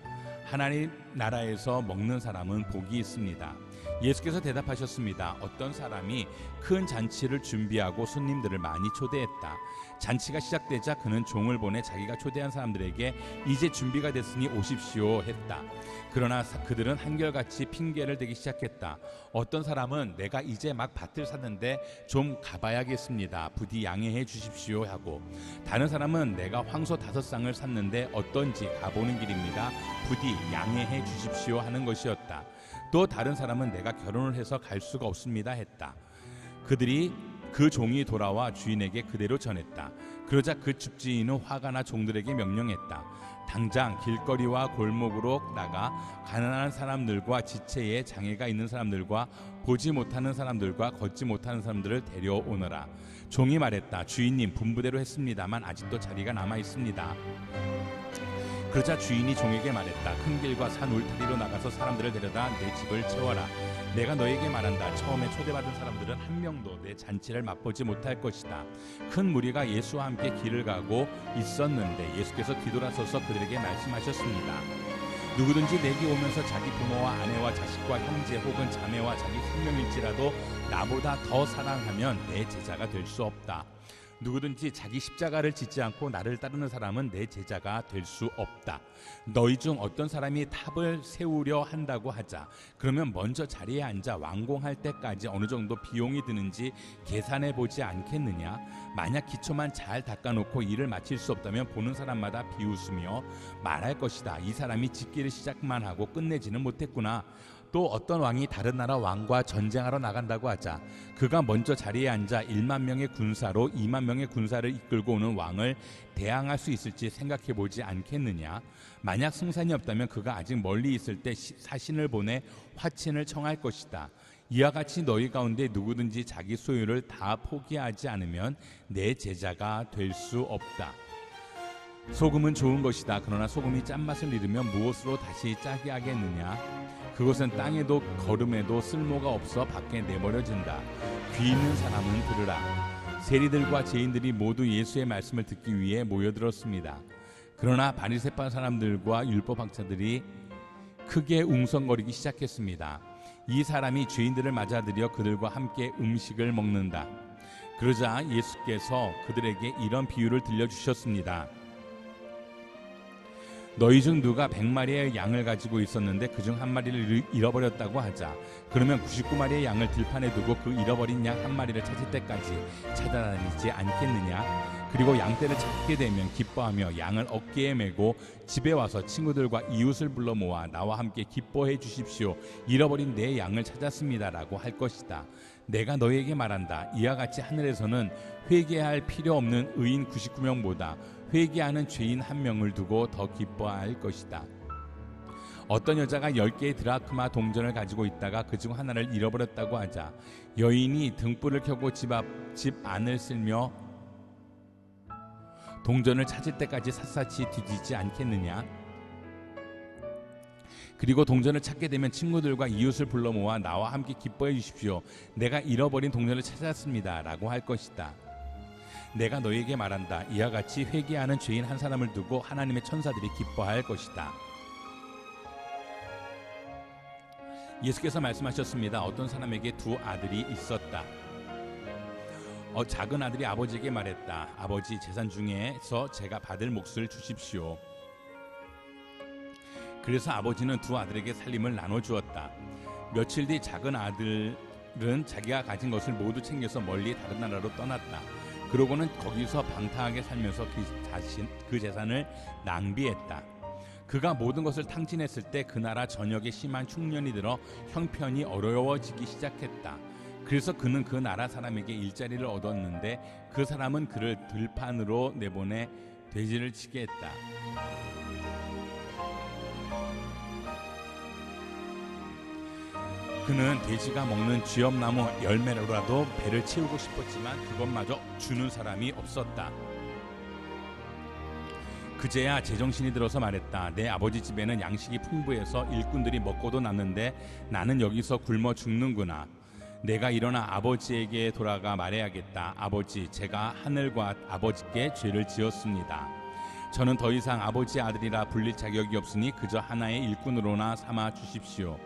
하나님 나라에서 먹는 사람은 복이 있습니다. 예수께서 대답하셨습니다. 어떤 사람이 큰 잔치를 준비하고 손님들을 많이 초대했다. 잔치가 시작되자 그는 종을 보내 자기가 초대한 사람들에게 이제 준비가 됐으니 오십시오 했다. 그러나 그들은 한결같이 핑계를 대기 시작했다. 어떤 사람은 내가 이제 막 밭을 샀는데 좀 가봐야겠습니다. 부디 양해해 주십시오 하고, 다른 사람은 내가 황소 5쌍을 샀는데 어떤지 가보는 길입니다. 부디 양해해 주십시오 하는 것이었다. 또 다른 사람은 내가 결혼을 해서 갈 수가 없습니다 했다. 그 종이 돌아와 주인에게 그대로 전했다. 그러자 그 집주인은 화가 나 종들에게 명령했다. 당장 길거리와 골목으로 나가 가난한 사람들과 지체에 장애가 있는 사람들과 보지 못하는 사람들과 걷지 못하는 사람들을 데려오너라. 종이 말했다. 주인님, 분부대로 했습니다만 아직도 자리가 남아 있습니다. 그러자 주인이 종에게 말했다. 큰 길과 산 울타리로 나가서 사람들을 데려다 내 집을 채워라. 내가 너에게 말한다. 처음에 초대받은 사람들은 한 명도 내 잔치를 맛보지 못할 것이다. 큰 무리가 예수와 함께 길을 가고 있었는데 예수께서 뒤돌아서서 그들에게 말씀하셨습니다. 누구든지 내게 오면서 자기 부모와 아내와 자식과 형제 혹은 자매와 자기 생명일지라도 나보다 더 사랑하면 내 제자가 될 수 없다. 누구든지 자기 십자가를 짓지 않고 나를 따르는 사람은 내 제자가 될 수 없다. 너희 중 어떤 사람이 탑을 세우려 한다고 하자. 그러면 먼저 자리에 앉아 완공할 때까지 어느 정도 비용이 드는지 계산해 보지 않겠느냐? 만약 기초만 잘 닦아놓고 일을 마칠 수 없다면 보는 사람마다 비웃으며 말할 것이다. 이 사람이 짓기를 시작만 하고 끝내지는 못했구나. 또 어떤 왕이 다른 나라 왕과 전쟁하러 나간다고 하자. 그가 먼저 자리에 앉아 1만 명의 군사로 2만 명의 군사를 이끌고 오는 왕을 대항할 수 있을지 생각해 보지 않겠느냐? 만약 승산이 없다면 그가 아직 멀리 있을 때 사신을 보내 화친을 청할 것이다. 이와 같이 너희 가운데 누구든지 자기 소유를 다 포기하지 않으면 내 제자가 될 수 없다. 소금은 좋은 것이다. 그러나 소금이 짠맛을 잃으면 무엇으로 다시 짜게 하겠느냐? 그것은 땅에도 거름에도 쓸모가 없어 밖에 내버려진다. 귀 있는 사람은 들으라. 세리들과 죄인들이 모두 예수의 말씀을 듣기 위해 모여들었습니다. 그러나 바리새파 사람들과 율법학자들이 크게 웅성거리기 시작했습니다. 이 사람이 죄인들을 맞아들여 그들과 함께 음식을 먹는다. 그러자 예수께서 그들에게 이런 비유를 들려주셨습니다. 너희 중 누가 100마리의 양을 가지고 있었는데 그중 한 마리를 잃어버렸다고 하자. 그러면 99마리의 양을 들판에 두고 그 잃어버린 양 한 마리를 찾을 때까지 찾아다니지 않겠느냐? 그리고 양떼를 찾게 되면 기뻐하며 양을 어깨에 메고 집에 와서 친구들과 이웃을 불러 모아 나와 함께 기뻐해 주십시오. 잃어버린 내 양을 찾았습니다라고 할 것이다. 내가 너희에게 말한다. 이와 같이 하늘에서는 회개할 필요 없는 의인 99명보다 회개하는 죄인 1명을 두고 더 기뻐할 것이다. 어떤 여자가 10개의 드라크마 동전을 가지고 있다가 그중 하나를 잃어버렸다고 하자. 여인이 등불을 켜고 집 안을 쓸며 동전을 찾을 때까지 샅샅이 뒤지지 않겠느냐? 그리고 동전을 찾게 되면 친구들과 이웃을 불러 모아 나와 함께 기뻐해 주십시오. 내가 잃어버린 동전을 찾았습니다 라고 할 것이다. 내가 너희에게 말한다. 이와 같이 회개하는 죄인 한 사람을 두고 하나님의 천사들이 기뻐할 것이다. 예수께서 말씀하셨습니다. 어떤 사람에게 2 아들이 있었다. 작은 아들이 아버지에게 말했다. 아버지, 재산 중에서 제가 받을 몫을 주십시오. 그래서 아버지는 2 아들에게 살림을 나눠주었다. 며칠 뒤 작은 아들은 자기가 가진 것을 모두 챙겨서 멀리 다른 나라로 떠났다. 그러고는 거기서 방탕하게 살면서 그 재산을 낭비했다. 그가 모든 것을 탕진했을 때 그 나라 전역에 심한 흉년이 들어 형편이 어려워지기 시작했다. 그래서 그는 그 나라 사람에게 일자리를 얻었는데 그 사람은 그를 들판으로 내보내 돼지를 치게 했다. 그는 돼지가 먹는 쥐엄나무 열매로라도 배를 채우고 싶었지만 그것마저 주는 사람이 없었다. 그제야 제정신이 들어서 말했다. 내 아버지 집에는 양식이 풍부해서 일꾼들이 먹고도 남는데 나는 여기서 굶어 죽는구나. 내가 일어나 아버지에게 돌아가 말해야겠다. 아버지, 제가 하늘과 아버지께 죄를 지었습니다. 저는 더 이상 아버지의 아들이라 불릴 자격이 없으니 그저 하나의 일꾼으로나 삼아 주십시오.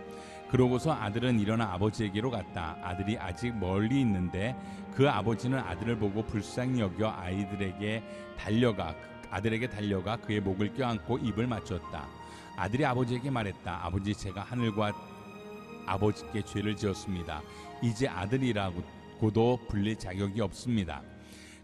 그러고서 아들은 일어나 아버지에게로 갔다. 아들이 아직 멀리 있는데 그 아버지는 아들을 보고 불쌍히 여겨 아들에게 달려가 그의 목을 껴안고 입을 맞췄다. 아들이 아버지에게 말했다. 아버지, 제가 하늘과 아버지께 죄를 지었습니다. 이제 아들이라고도 불릴 자격이 없습니다.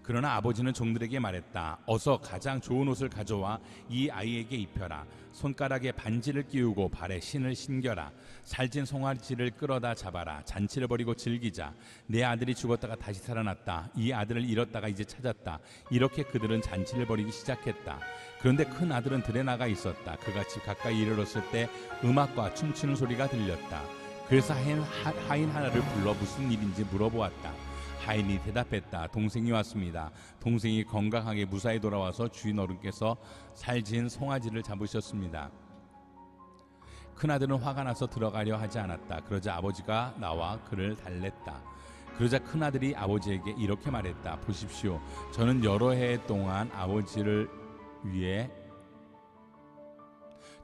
그러나 아버지는 종들에게 말했다. 어서 가장 좋은 옷을 가져와 이 아이에게 입혀라. 손가락에 반지를 끼우고 발에 신을 신겨라. 살찐 송아지를 끌어다 잡아라. 잔치를 벌이고 즐기자. 내 아들이 죽었다가 다시 살아났다. 이 아들을 잃었다가 이제 찾았다. 이렇게 그들은 잔치를 벌이기 시작했다. 그런데 큰 아들은 들에 나가 있었다. 그가 집 가까이 이르렀을 때 음악과 춤추는 소리가 들렸다. 그래서 하인 하나를 불러 무슨 일인지 물어보았다. 하인이 대답했다. 동생이 왔습니다. 동생이 건강하게 무사히 돌아와서 주인 어른께서 살진 송아지를 잡으셨습니다. 큰아들은 화가 나서 들어가려 하지 않았다. 그러자 아버지가 나와 그를 달랬다. 그러자 큰아들이 아버지에게 이렇게 말했다. 보십시오. 저는 여러 해 동안 아버지를 위해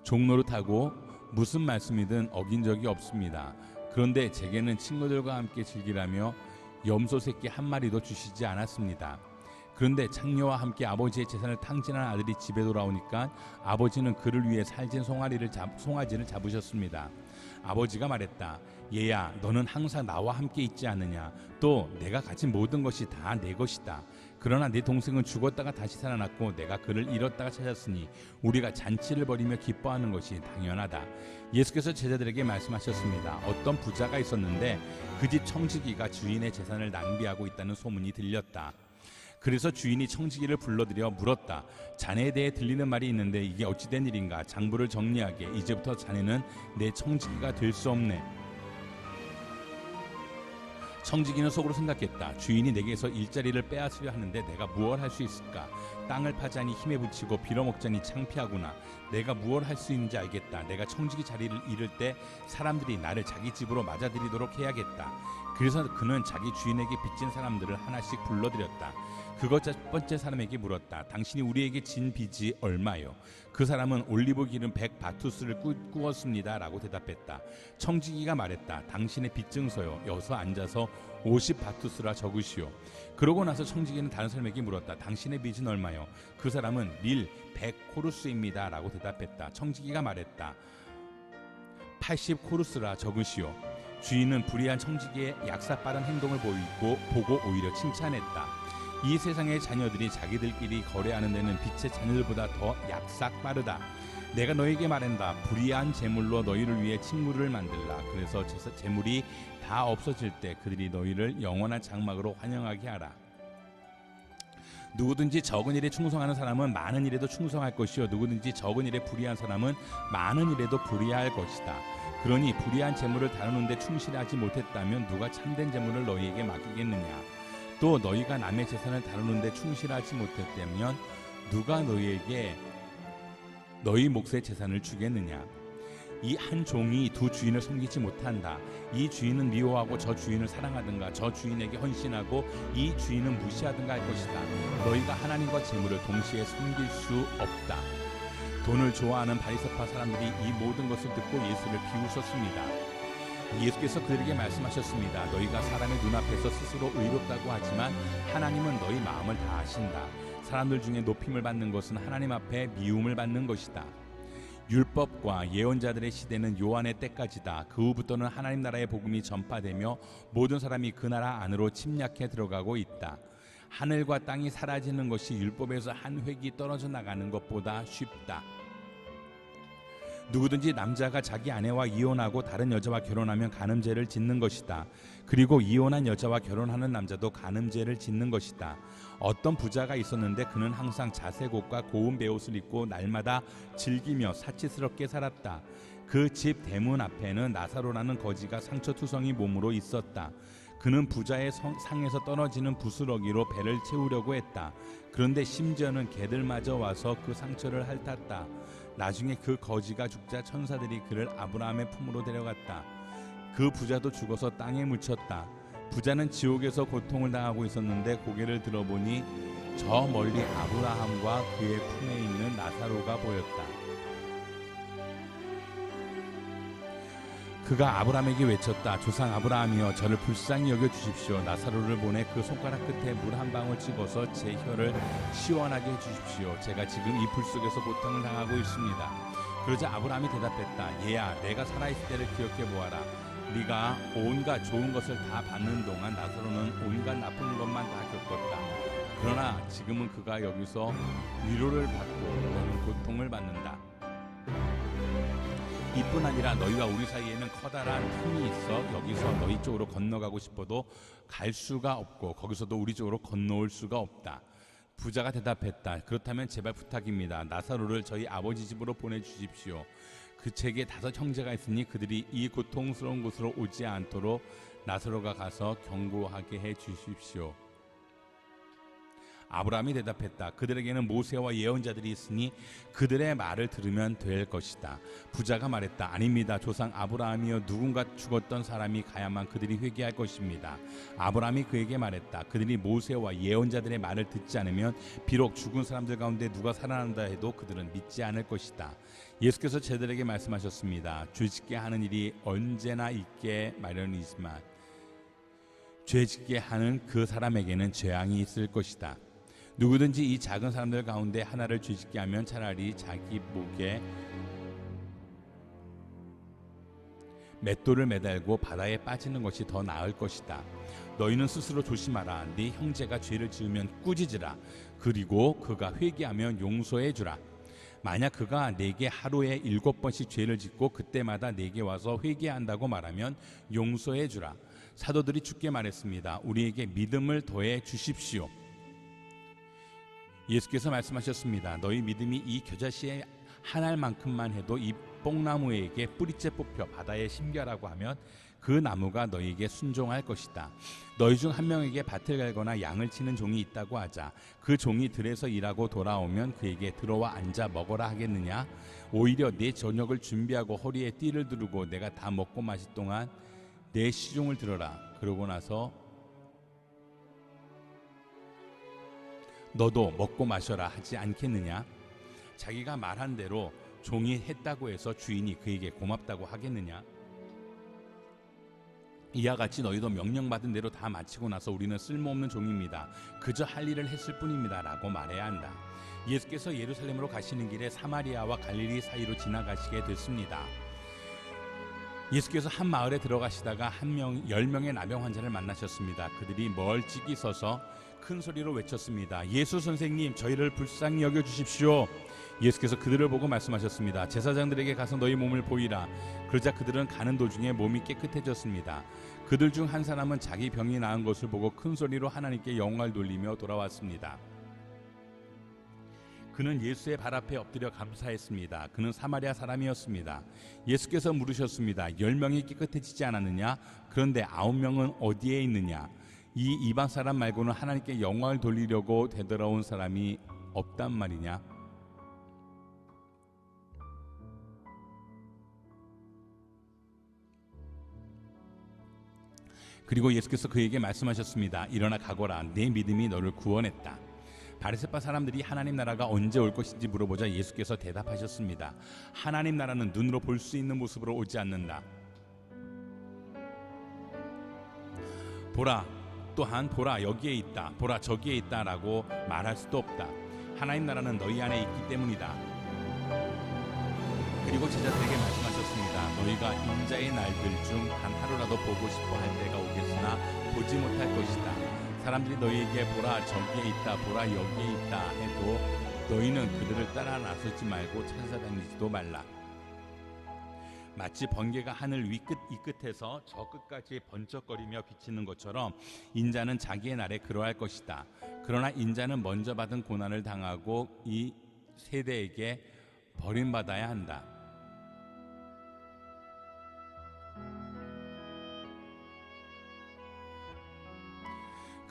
종노릇하고 무슨 말씀이든 어긴 적이 없습니다. 그런데 제게는 친구들과 함께 즐기라며 염소 새끼 한 마리도 주시지 않았습니다. 그런데 창녀와 함께 아버지의 재산을 탕진한 아들이 집에 돌아오니까 아버지는 그를 위해 살진 송아지를 잡으셨습니다. 아버지가 말했다. 얘야, 너는 항상 나와 함께 있지 않느냐. 또 내가 가진 모든 것이 다 내 것이다. 그러나 내 동생은 죽었다가 다시 살아났고 내가 그를 잃었다가 찾았으니 우리가 잔치를 벌이며 기뻐하는 것이 당연하다. 예수께서 제자들에게 말씀하셨습니다. 어떤 부자가 있었는데 그 집 청지기가 주인의 재산을 낭비하고 있다는 소문이 들렸다. 그래서 주인이 청지기를 불러들여 물었다. 자네에 대해 들리는 말이 있는데 이게 어찌된 일인가? 장부를 정리하게. 이제부터 자네는 내 청지기가 될 수 없네. 청지기는 속으로 생각했다. 주인이 내게서 일자리를 빼앗으려 하는데 내가 무엇 할 수 있을까? 땅을 파자니 힘에 부치고 빌어먹자니 창피하구나. 내가 무엇 할 수 있는지 알겠다. 내가 청지기 자리를 잃을 때 사람들이 나를 자기 집으로 맞아들이도록 해야겠다. 그래서 그는 자기 주인에게 빚진 사람들을 하나씩 불러들였다. 그것 첫 번째 사람에게 물었다. 당신이 우리에게 진 빚이 얼마요? 그 사람은 올리브 기름 100바투스를 꾸었습니다 라고 대답했다. 청지기가 말했다. 당신의 빚증서요. 여기서 앉아서 50바투스라 적으시오. 그러고 나서 청지기는 다른 사람에게 물었다. 당신의 빚은 얼마요? 그 사람은 밀 100코루스입니다 라고 대답했다. 청지기가 말했다. 80코루스라 적으시오. 주인은 불의한 청지기의 약사 빠른 행동을 보고 오히려 칭찬했다. 이 세상의 자녀들이 자기들끼리 거래하는 데는 빛의 자녀들보다 더 약삭 빠르다. 내가 너에게 말한다. 불의한 재물로 너희를 위해 침물을 만들라. 그래서 재물이 다 없어질 때 그들이 너희를 영원한 장막으로 환영하게 하라. 누구든지 적은 일에 충성하는 사람은 많은 일에도 충성할 것이요 누구든지 적은 일에 불의한 사람은 많은 일에도 불의할 것이다. 그러니 불의한 재물을 다루는 데 충실하지 못했다면 누가 참된 재물을 너희에게 맡기겠느냐. 또 너희가 남의 재산을 다루는 데 충실하지 못했다면 누가 너희에게 너희 몫의 재산을 주겠느냐. 이 한 종이 두 주인을 섬기지 못한다. 이 주인은 미워하고 저 주인을 사랑하든가 저 주인에게 헌신하고 이 주인은 무시하든가 할 것이다. 너희가 하나님과 재물을 동시에 섬길 수 없다. 돈을 좋아하는 바리새파 사람들이 이 모든 것을 듣고 예수를 비웃었습니다. 예수께서 그들에게 말씀하셨습니다. 너희가 사람의 눈앞에서 스스로 의롭다고 하지만 하나님은 너희 마음을 다 아신다. 사람들 중에 높임을 받는 것은 하나님 앞에 미움을 받는 것이다. 율법과 예언자들의 시대는 요한의 때까지다. 그 후부터는 하나님 나라의 복음이 전파되며 모든 사람이 그 나라 안으로 침략해 들어가고 있다. 하늘과 땅이 사라지는 것이 율법에서 한 획이 떨어져 나가는 것보다 쉽다. 누구든지 남자가 자기 아내와 이혼하고 다른 여자와 결혼하면 간음죄를 짓는 것이다. 그리고 이혼한 여자와 결혼하는 남자도 간음죄를 짓는 것이다. 어떤 부자가 있었는데 그는 항상 자색 옷과 고운 베옷을 입고 날마다 즐기며 사치스럽게 살았다. 그 집 대문 앞에는 나사로라는 거지가 상처투성이 몸으로 있었다. 그는 부자의 상에서 떨어지는 부스러기로 배를 채우려고 했다. 그런데 심지어는 개들마저 와서 그 상처를 핥았다. 나중에 그 거지가 죽자 천사들이 그를 아브라함의 품으로 데려갔다. 그 부자도 죽어서 땅에 묻혔다. 부자는 지옥에서 고통을 당하고 있었는데 고개를 들어보니 저 멀리 아브라함과 그의 품에 있는 나사로가 보였다. 그가 아브라함에게 외쳤다. 조상 아브라함이여, 저를 불쌍히 여겨 주십시오. 나사로를 보내 그 손가락 끝에 물 한 방울 찍어서 제 혀를 시원하게 해 주십시오. 제가 지금 이 불 속에서 고통을 당하고 있습니다. 그러자 아브라함이 대답했다. 얘야, 내가 살아있을 때를 기억해 보아라. 네가 온갖 좋은 것을 다 받는 동안 나사로는 온갖 나쁜 것만 다 겪었다. 그러나 지금은 그가 여기서 위로를 받고 너는 고통을 받는다. 이뿐 아니라 너희와 우리 사이에는 커다란 틈이 있어 여기서 너희 쪽으로 건너가고 싶어도 갈 수가 없고 거기서도 우리 쪽으로 건너올 수가 없다. 부자가 대답했다. 그렇다면 제발 부탁입니다. 나사로를 저희 아버지 집으로 보내주십시오. 그 제게 5 형제가 있으니 그들이 이 고통스러운 곳으로 오지 않도록 나사로가 가서 경고하게 해 주십시오. 아브라함이 대답했다. 그들에게는 모세와 예언자들이 있으니 그들의 말을 들으면 될 것이다. 부자가 말했다. 아닙니다. 조상 아브라함이여, 누군가 죽었던 사람이 가야만 그들이 회개할 것입니다. 아브라함이 그에게 말했다. 그들이 모세와 예언자들의 말을 듣지 않으면 비록 죽은 사람들 가운데 누가 살아난다 해도 그들은 믿지 않을 것이다. 예수께서 저들에게 말씀하셨습니다. 죄짓게 하는 일이 언제나 있게 마련이지만 죄짓게 하는 그 사람에게는 재앙이 있을 것이다. 누구든지 이 작은 사람들 가운데 하나를 죄짓게 하면 차라리 자기 목에 맷돌을 매달고 바다에 빠지는 것이 더 나을 것이다. 너희는 스스로 조심하라. 네 형제가 죄를 지으면 꾸짖으라. 그리고 그가 회개하면 용서해 주라. 만약 그가 내게 하루에 7번씩 죄를 짓고 그때마다 내게 와서 회개한다고 말하면 용서해 주라. 사도들이 주께 말했습니다. 우리에게 믿음을 더해 주십시오. 예수께서 말씀하셨습니다. 너희 믿음이 이 겨자씨의 한 알만큼만 해도 이 뽕나무에게 뿌리째 뽑혀 바다에 심겨라고 하면 그 나무가 너희에게 순종할 것이다. 너희 중 한 명에게 밭을 갈거나 양을 치는 종이 있다고 하자. 그 종이 들에서 일하고 돌아오면 그에게 들어와 앉아 먹어라 하겠느냐? 오히려 내 저녁을 준비하고 허리에 띠를 두르고 내가 다 먹고 마실 동안 내 시종을 들어라. 그러고 나서 너도 먹고 마셔라 하지 않겠느냐? 자기가 말한 대로 종이 했다고 해서 주인이 그에게 고맙다고 하겠느냐? 이와 같이 너희도 명령받은 대로 다 마치고 나서 우리는 쓸모없는 종입니다. 그저 할 일을 했을 뿐입니다. 라고 말해야 한다. 예수께서 예루살렘으로 가시는 길에 사마리아와 갈릴리 사이로 지나가시게 됐습니다. 예수께서 한 마을에 들어가시다가 10명의 나병 환자를 만나셨습니다. 그들이 멀찍이 서서 큰 소리로 외쳤습니다. 예수 선생님, 저희를 불쌍히 여겨 주십시오. 예수께서 그들을 보고 말씀하셨습니다. 제사장들에게 가서 너희 몸을 보이라. 그러자 그들은 가는 도중에 몸이 깨끗해졌습니다. 그들 중 한 사람은 자기 병이 나은 것을 보고 큰 소리로 하나님께 영광을 돌리며 돌아왔습니다. 그는 예수의 발 앞에 엎드려 감사했습니다. 그는 사마리아 사람이었습니다. 예수께서 물으셨습니다. 10명이 깨끗해지지 않았느냐? 그런데 9명은 어디에 있느냐? 이 이방 사람 말고는 하나님께 영광을 돌리려고 되돌아온 사람이 없단 말이냐? 그리고 예수께서 그에게 말씀하셨습니다. 일어나 가거라. 내 믿음이 너를 구원했다. 바리새파 사람들이 하나님 나라가 언제 올 것인지 물어보자 예수께서 대답하셨습니다. 하나님 나라는 눈으로 볼 수 있는 모습으로 오지 않는다. 보라, 또한 보라 여기에 있다, 보라 저기에 있다라고 말할 수도 없다. 하나님 나라는 너희 안에 있기 때문이다. 그리고 제자들에게 말씀하셨습니다. 너희가 인자의 날들 중 단 하루라도 보고 싶어 할 때가 오겠으나 보지 못할 것이다. 사람들이 너희에게 보라 저기에 있다, 보라 여기에 있다 해도 너희는 그들을 따라 나서지 말고 찾아다니지도 말라. 마치 번개가 하늘 이 끝에서 저 끝까지 번쩍거리며 비치는 것처럼 인자는 자기의 날에 그러할 것이다. 그러나 인자는 먼저 받은 고난을 당하고 이 세대에게 버림받아야 한다.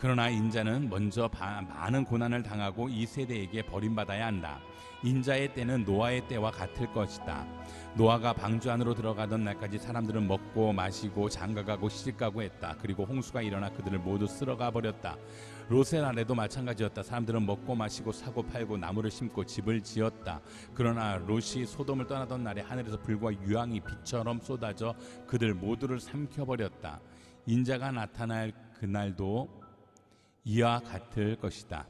그러나 인자는 먼저 많은 고난을 당하고 이 세대에게 버림받아야 한다. 인자의 때는 노아의 때와 같을 것이다. 노아가 방주 안으로 들어가던 날까지 사람들은 먹고 마시고 장가가고 시집가고 했다. 그리고 홍수가 일어나 그들을 모두 쓸어가 버렸다. 롯의 날에도 마찬가지였다. 사람들은 먹고 마시고 사고 팔고 나무를 심고 집을 지었다. 그러나 롯이 소돔을 떠나던 날에 하늘에서 불과 유황이 비처럼 쏟아져 그들 모두를 삼켜버렸다. 인자가 나타날 그날도 이와 같을 것이다.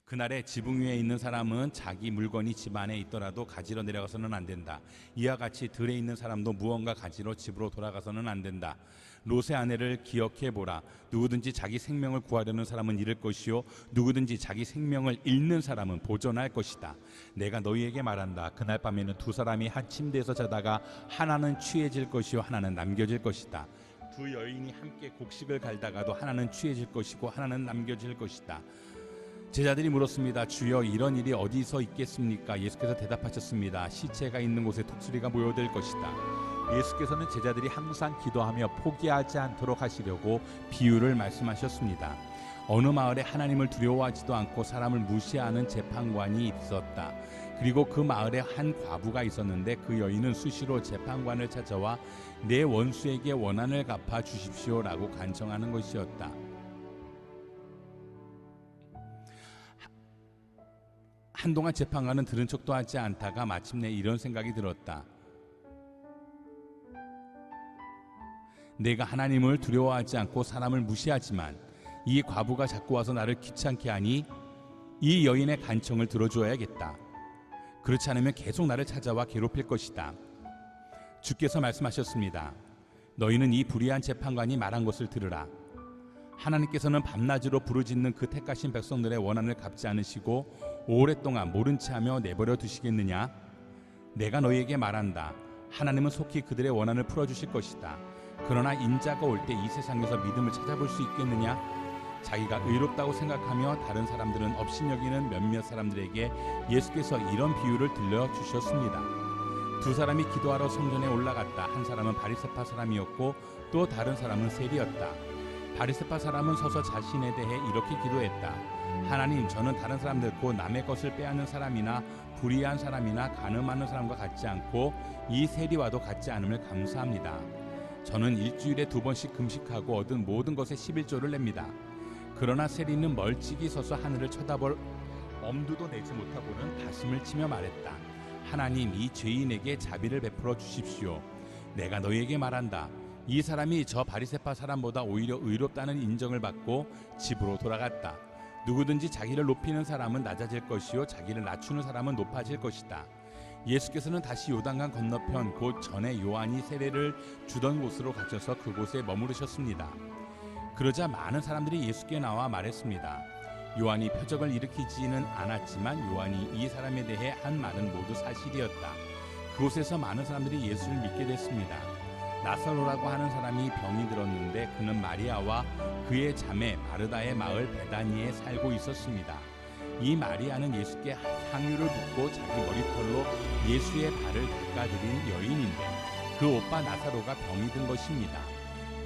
그날에 지붕 위에 있는 사람은 자기 물건이 집 안에 있더라도 가지러 내려가서는 안 된다. 이와 같이 들에 있는 사람도 무언가 가지러 집으로 돌아가서는 안 된다. 롯의 아내를 기억해 보라. 누구든지 자기 생명을 구하려는 사람은 잃을 것이요 누구든지 자기 생명을 잃는 사람은 보존할 것이다. 내가 너희에게 말한다. 그날 밤에는 두 사람이 한 침대에서 자다가 하나는 취해질 것이요 하나는 남겨질 것이다. 두 여인이 함께 곡식을 갈다가도 하나는 취해질 것이고 하나는 남겨질 것이다. 제자들이 물었습니다. 주여, 이런 일이 어디서 있겠습니까? 예수께서 대답하셨습니다. 시체가 있는 곳에 독수리가 모여들 것이다. 예수께서는 제자들이 항상 기도하며 포기하지 않도록 하시려고 비유를 말씀하셨습니다. 어느 마을에 하나님을 두려워하지도 않고 사람을 무시하는 재판관이 있었다. 그리고 그 마을에 한 과부가 있었는데 그 여인은 수시로 재판관을 찾아와 내 원수에게 원한을 갚아 주십시오라고 간청하는 것이었다. 한동안 재판관은 들은 척도 하지 않다가 마침내 이런 생각이 들었다. 내가 하나님을 두려워하지 않고 사람을 무시하지만 이 과부가 자꾸 와서 나를 귀찮게 하니 이 여인의 간청을 들어줘야겠다. 그렇지 않으면 계속 나를 찾아와 괴롭힐 것이다. 주께서 말씀하셨습니다. 너희는 이 불의한 재판관이 말한 것을 들으라. 하나님께서는 밤낮으로 부르짖는 그 택하신 백성들의 원한을 갚지 않으시고 오랫동안 모른 채 하며 내버려 두시겠느냐? 내가 너희에게 말한다. 하나님은 속히 그들의 원한을 풀어주실 것이다. 그러나 인자가 올 때 이 세상에서 믿음을 찾아볼 수 있겠느냐? 자기가 의롭다고 생각하며 다른 사람들은 업신여기는 몇몇 사람들에게 예수께서 이런 비유를 들려주셨습니다. 두 사람이 기도하러 성전에 올라갔다. 한 사람은 바리새파 사람이었고 또 다른 사람은 세리였다. 바리새파 사람은 서서 자신에 대해 이렇게 기도했다. 하나님, 저는 다른 사람들 곧 남의 것을 빼앗는 사람이나 불의한 사람이나 간음하는 사람과 같지 않고 이 세리와도 같지 않음을 감사합니다. 저는 일주일에 2번씩 금식하고 얻은 모든 것의 11조를 냅니다. 그러나 세리는 멀찍이 서서 하늘을 쳐다볼 엄두도 내지 못하고는 가슴을 치며 말했다. 하나님, 이 죄인에게 자비를 베풀어 주십시오. 내가 너희에게 말한다. 이 사람이 저 바리새파 사람보다 오히려 의롭다는 인정을 받고 집으로 돌아갔다. 누구든지 자기를 높이는 사람은 낮아질 것이요 자기를 낮추는 사람은 높아질 것이다. 예수께서는 다시 요단강 건너편 곧 전에 요한이 세례를 주던 곳으로 가셔서 그곳에 머무르셨습니다. 그러자 많은 사람들이 예수께 나와 말했습니다. 요한이 표적을 일으키지는 않았지만 요한이 이 사람에 대해 한 말은 모두 사실이었다. 그곳에서 많은 사람들이 예수를 믿게 됐습니다. 나사로라고 하는 사람이 병이 들었는데 그는 마리아와 그의 자매 마르다의 마을 베다니에 살고 있었습니다. 이 마리아는 예수께 향유를 붓고 자기 머리털로 예수의 발을 닦아드린 여인인데 그 오빠 나사로가 병이 든 것입니다.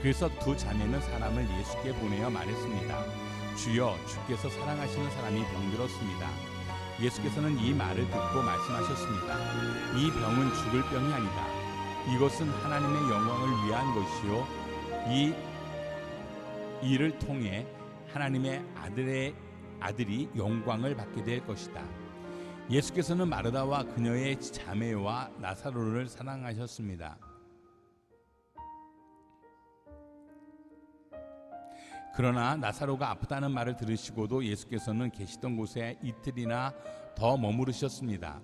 그래서 두 자매는 사람을 예수께 보내어 말했습니다. 주여, 주께서 사랑하시는 사람이 병들었습니다. 예수께서는 이 말을 듣고 말씀하셨습니다. 이 병은 죽을 병이 아니다. 이것은 하나님의 영광을 위한 것이요 이 일을 통해 하나님의 아들이 영광을 받게 될 것이다. 예수께서는 마르다와 그녀의 자매와 나사로를 사랑하셨습니다. 그러나 나사로가 아프다는 말을 들으시고도 예수께서는 계시던 곳에 이틀이나 더 머무르셨습니다.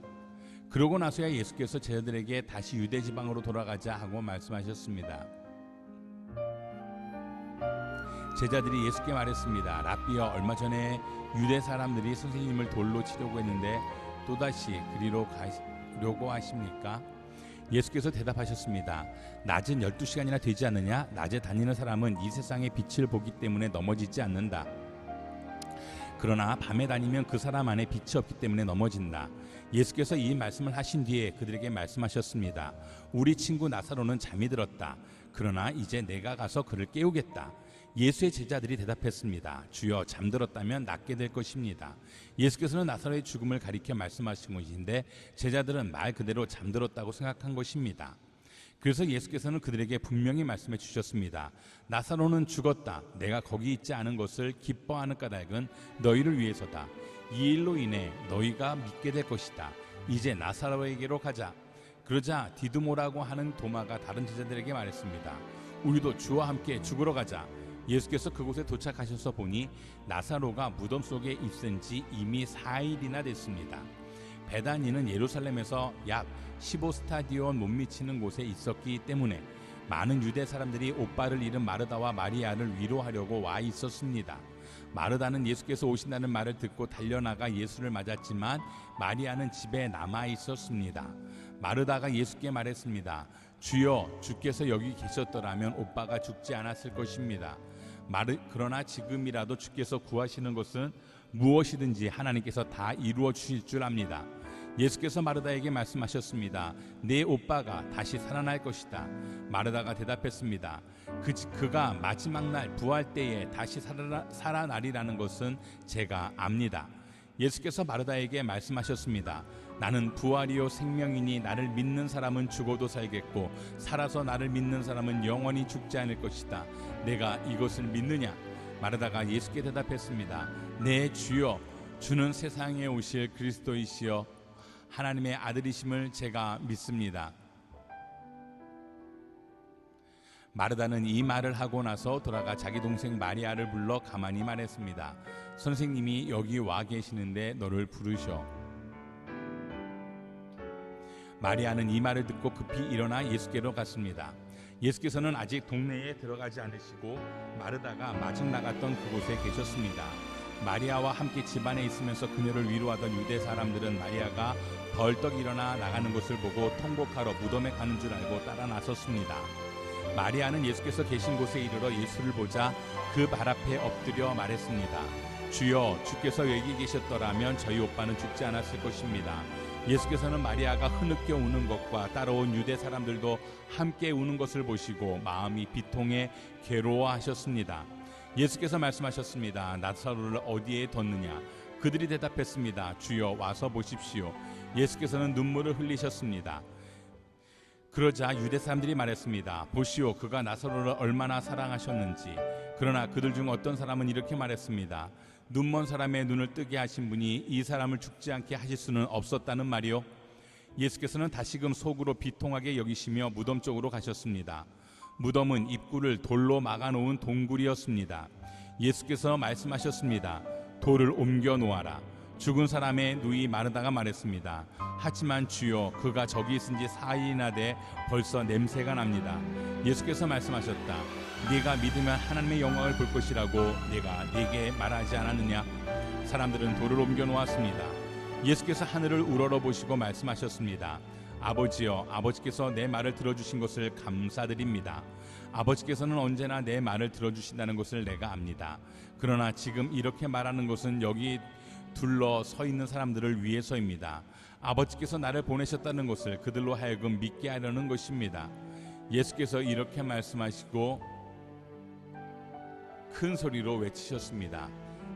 그러고 나서야 예수께서 제자들에게 다시 유대 지방으로 돌아가자 하고 말씀하셨습니다. 제자들이 예수께 말했습니다. 랍비여, 얼마 전에 유대 사람들이 선생님을 돌로 치려고 했는데 또다시 그리로 가려고 하십니까? 예수께서 대답하셨습니다. 낮은 12시간이나 되지 않느냐? 낮에 다니는 사람은 이 세상의 빛을 보기 때문에 넘어지지 않는다. 그러나 밤에 다니면 그 사람 안에 빛이 없기 때문에 넘어진다. 예수께서 이 말씀을 하신 뒤에 그들에게 말씀하셨습니다. 우리 친구 나사로는 잠이 들었다. 그러나 이제 내가 가서 그를 깨우겠다. 예수의 제자들이 대답했습니다. 주여, 잠들었다면 낫게 될 것입니다. 예수께서는 나사로의 죽음을 가리켜 말씀하신 것인데 제자들은 말 그대로 잠들었다고 생각한 것입니다. 그래서 예수께서는 그들에게 분명히 말씀해 주셨습니다. 나사로는 죽었다. 내가 거기 있지 않은 것을 기뻐하는 까닭은 너희를 위해서다. 이 일로 인해 너희가 믿게 될 것이다. 이제 나사로에게로 가자. 그러자 디두모라고 하는 도마가 다른 제자들에게 말했습니다. 우리도 주와 함께 죽으러 가자. 예수께서 그곳에 도착하셔서 보니 나사로가 무덤 속에 있은 지 이미 4일이나 됐습니다. 베다니는 예루살렘에서 약 15스타디온 못 미치는 곳에 있었기 때문에 많은 유대 사람들이 오빠를 잃은 마르다와 마리아를 위로하려고 와 있었습니다. 마르다는 예수께서 오신다는 말을 듣고 달려나가 예수를 맞았지만 마리아는 집에 남아 있었습니다. 마르다가 예수께 말했습니다. 주여, 주께서 여기 계셨더라면 오빠가 죽지 않았을 것입니다. 그러나 지금이라도 주께서 구하시는 것은 무엇이든지 하나님께서 다 이루어 주실 줄 압니다. 예수께서 마르다에게 말씀하셨습니다. 내 오빠가 다시 살아날 것이다. 마르다가 대답했습니다. 그가 마지막 날 부활 때에 다시 살아나리라는 것은 제가 압니다. 예수께서 마르다에게 말씀하셨습니다. 나는 부활이요 생명이니 나를 믿는 사람은 죽어도 살겠고 살아서 나를 믿는 사람은 영원히 죽지 않을 것이다. 내가 이것을 믿느냐? 마르다가 예수께 대답했습니다. 네, 주여, 주는 세상에 오실 그리스도이시여 하나님의 아들이심을 제가 믿습니다. 마르다는 이 말을 하고 나서 돌아가 자기 동생 마리아를 불러 가만히 말했습니다. 선생님이 여기 와 계시는데 너를 부르셔. 마리아는 이 말을 듣고 급히 일어나 예수께로 갔습니다. 예수께서는 아직 동네에 들어가지 않으시고 마르다가 마중 나갔던 그곳에 계셨습니다. 마리아와 함께 집안에 있으면서 그녀를 위로하던 유대 사람들은 마리아가 벌떡 일어나 나가는 것을 보고 통곡하러 무덤에 가는 줄 알고 따라 나섰습니다. 마리아는 예수께서 계신 곳에 이르러 예수를 보자 그 발 앞에 엎드려 말했습니다. 주여, 주께서 여기 계셨더라면 저희 오빠는 죽지 않았을 것입니다. 예수께서는 마리아가 흐느껴 우는 것과 따라온 유대 사람들도 함께 우는 것을 보시고 마음이 비통해 괴로워하셨습니다. 예수께서 말씀하셨습니다. 나사로를 어디에 뒀느냐? 그들이 대답했습니다. 주여, 와서 보십시오. 예수께서는 눈물을 흘리셨습니다. 그러자 유대 사람들이 말했습니다. 보시오, 그가 나사로를 얼마나 사랑하셨는지. 그러나 그들 중 어떤 사람은 이렇게 말했습니다. 눈먼 사람의 눈을 뜨게 하신 분이 이 사람을 죽지 않게 하실 수는 없었다는 말이요. 예수께서는 다시금 속으로 비통하게 여기시며 무덤 쪽으로 가셨습니다. 무덤은 입구를 돌로 막아놓은 동굴이었습니다. 예수께서 말씀하셨습니다. 돌을 옮겨 놓아라. 죽은 사람의 누이 마르다가 말했습니다. 하지만 주여, 그가 저기 있은 지 4일이나 돼 벌써 냄새가 납니다. 예수께서 말씀하셨다. 네가 믿으면 하나님의 영광을 볼 것이라고 내가 네게 말하지 않았느냐? 사람들은 돌을 옮겨 놓았습니다. 예수께서 하늘을 우러러보시고 말씀하셨습니다. 아버지여, 아버지께서 내 말을 들어주신 것을 감사드립니다. 아버지께서는 언제나 내 말을 들어주신다는 것을 내가 압니다. 그러나 지금 이렇게 말하는 것은 여기 둘러 서 있는 사람들을 위해서입니다. 아버지께서 나를 보내셨다는 것을 그들로 하여금 믿게 하려는 것입니다. 예수께서 이렇게 말씀하시고 큰 소리로 외치셨습니다.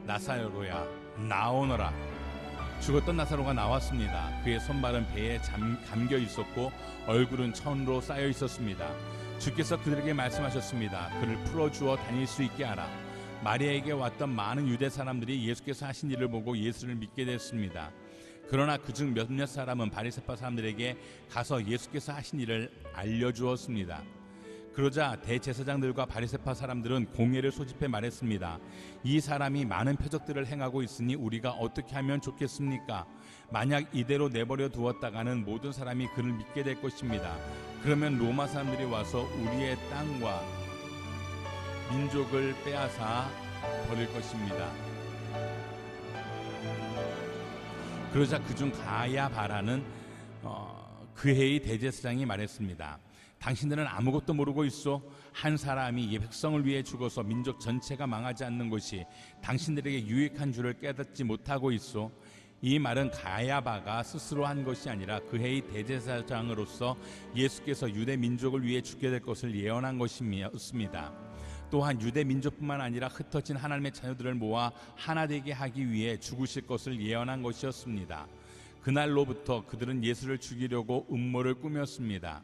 나사로야, 나오너라. 죽었던 나사로가 나왔습니다. 그의 손발은 배에 감겨 있었고 얼굴은 천으로 쌓여 있었습니다. 주께서 그들에게 말씀하셨습니다. 그를 풀어주어 다닐 수 있게 하라. 마리아에게 왔던 많은 유대 사람들이 예수께서 하신 일을 보고 예수를 믿게 됐습니다. 그러나 그중 몇몇 사람은 바리새파 사람들에게 가서 예수께서 하신 일을 알려주었습니다. 그러자 대제사장들과 바리새파 사람들은 공회를 소집해 말했습니다. 이 사람이 많은 표적들을 행하고 있으니 우리가 어떻게 하면 좋겠습니까? 만약 이대로 내버려 두었다가는 모든 사람이 그를 믿게 될 것입니다. 그러면 로마 사람들이 와서 우리의 땅과 민족을 빼앗아 버릴 것입니다. 그러자 그중 가야바라는 그 해의 대제사장이 말했습니다. 당신들은 아무것도 모르고 있어. 한 사람이 이 백성을 위해 죽어서 민족 전체가 망하지 않는 것이 당신들에게 유익한 줄을 깨닫지 못하고 있어. 이 말은 가야바가 스스로 한 것이 아니라 그 해의 대제사장으로서 예수께서 유대 민족을 위해 죽게 될 것을 예언한 것이었습니다. 또한 유대 민족뿐만 아니라 흩어진 하나님의 자녀들을 모아 하나 되게 하기 위해 죽으실 것을 예언한 것이었습니다. 그날로부터 그들은 예수를 죽이려고 음모를 꾸몄습니다.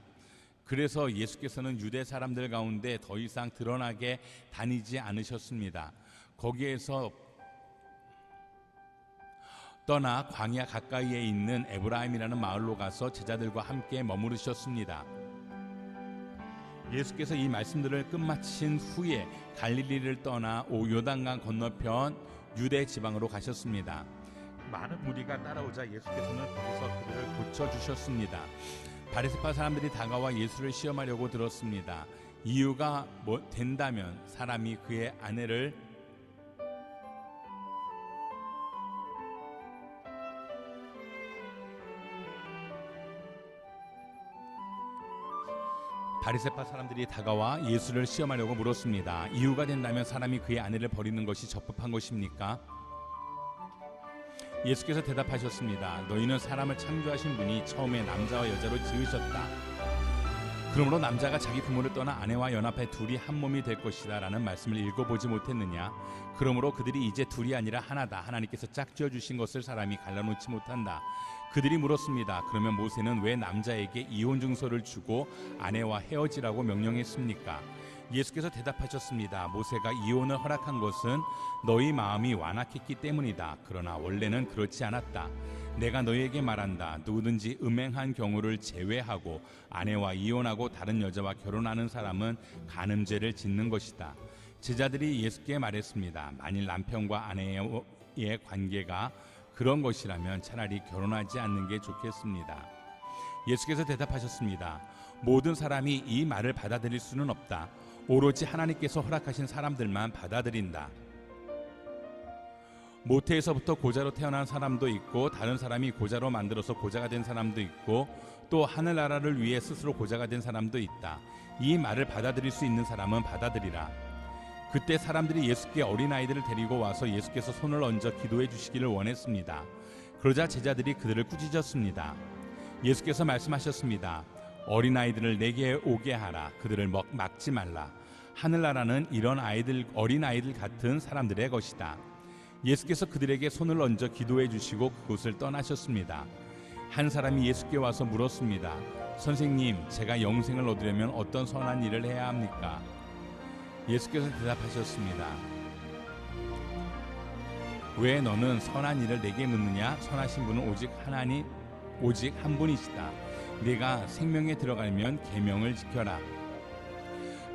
그래서 예수께서는 유대 사람들 가운데 더 이상 드러나게 다니지 않으셨습니다. 거기에서 떠나 광야 가까이에 있는 에브라임이라는 마을로 가서 제자들과 함께 머무르셨습니다. 예수께서 이 말씀들을 끝마친 후에 갈릴리를 떠나 요단강 건너편 유대 지방으로 가셨습니다. 많은 무리가 따라오자 예수께서는 거기서 그들을 고쳐주셨습니다. 바리새파 사람들이 다가와 예수를 시험하려고 들었습니다. 이유가 된다면 사람이 그의 아내를 바리새파 사람들이 다가와 예수를 시험하려고 물었습니다. 이유가 된다면 사람이 그의 아내를 버리는 것이 적법한 것입니까? 예수께서 대답하셨습니다. 너희는 사람을 창조하신 분이 처음에 남자와 여자로 지으셨다. 그러므로 남자가 자기 부모를 떠나 아내와 연합해 둘이 한 몸이 될 것이다 라는 말씀을 읽어보지 못했느냐? 그러므로 그들이 이제 둘이 아니라 하나다. 하나님께서 짝지어 주신 것을 사람이 갈라놓지 못한다. 그들이 물었습니다. 그러면 모세는 왜 남자에게 이혼 증서를 주고 아내와 헤어지라고 명령했습니까? 예수께서 대답하셨습니다. 모세가 이혼을 허락한 것은 너희 마음이 완악했기 때문이다. 그러나 원래는 그렇지 않았다. 내가 너희에게 말한다. 누구든지 음행한 경우를 제외하고 아내와 이혼하고 다른 여자와 결혼하는 사람은 간음죄를 짓는 것이다. 제자들이 예수께 말했습니다. 만일 남편과 아내의 관계가 그런 것이라면 차라리 결혼하지 않는 게 좋겠습니다. 예수께서 대답하셨습니다. 모든 사람이 이 말을 받아들일 수는 없다. 오로지 하나님께서 허락하신 사람들만 받아들인다. 모태에서부터 고자로 태어난 사람도 있고 다른 사람이 고자로 만들어서 고자가 된 사람도 있고 또 하늘나라를 위해 스스로 고자가 된 사람도 있다. 이 말을 받아들일 수 있는 사람은 받아들이라. 그때 사람들이 예수께 어린아이들을 데리고 와서 예수께서 손을 얹어 기도해 주시기를 원했습니다. 그러자 제자들이 그들을 꾸짖었습니다. 예수께서 말씀하셨습니다. 어린아이들을 내게 오게 하라. 그들을 막지 말라. 하늘나라는 이런 어린아이들 같은 사람들의 것이다. 예수께서 그들에게 손을 얹어 기도해 주시고 그곳을 떠나셨습니다. 한 사람이 예수께 와서 물었습니다. 선생님, 제가 영생을 얻으려면 어떤 선한 일을 해야 합니까? 예수께서 대답하셨습니다. 왜 너는 선한 일을 내게 묻느냐? 선하신 분은 오직 한 분이시다. 네가 생명에 들어가려면 계명을 지켜라.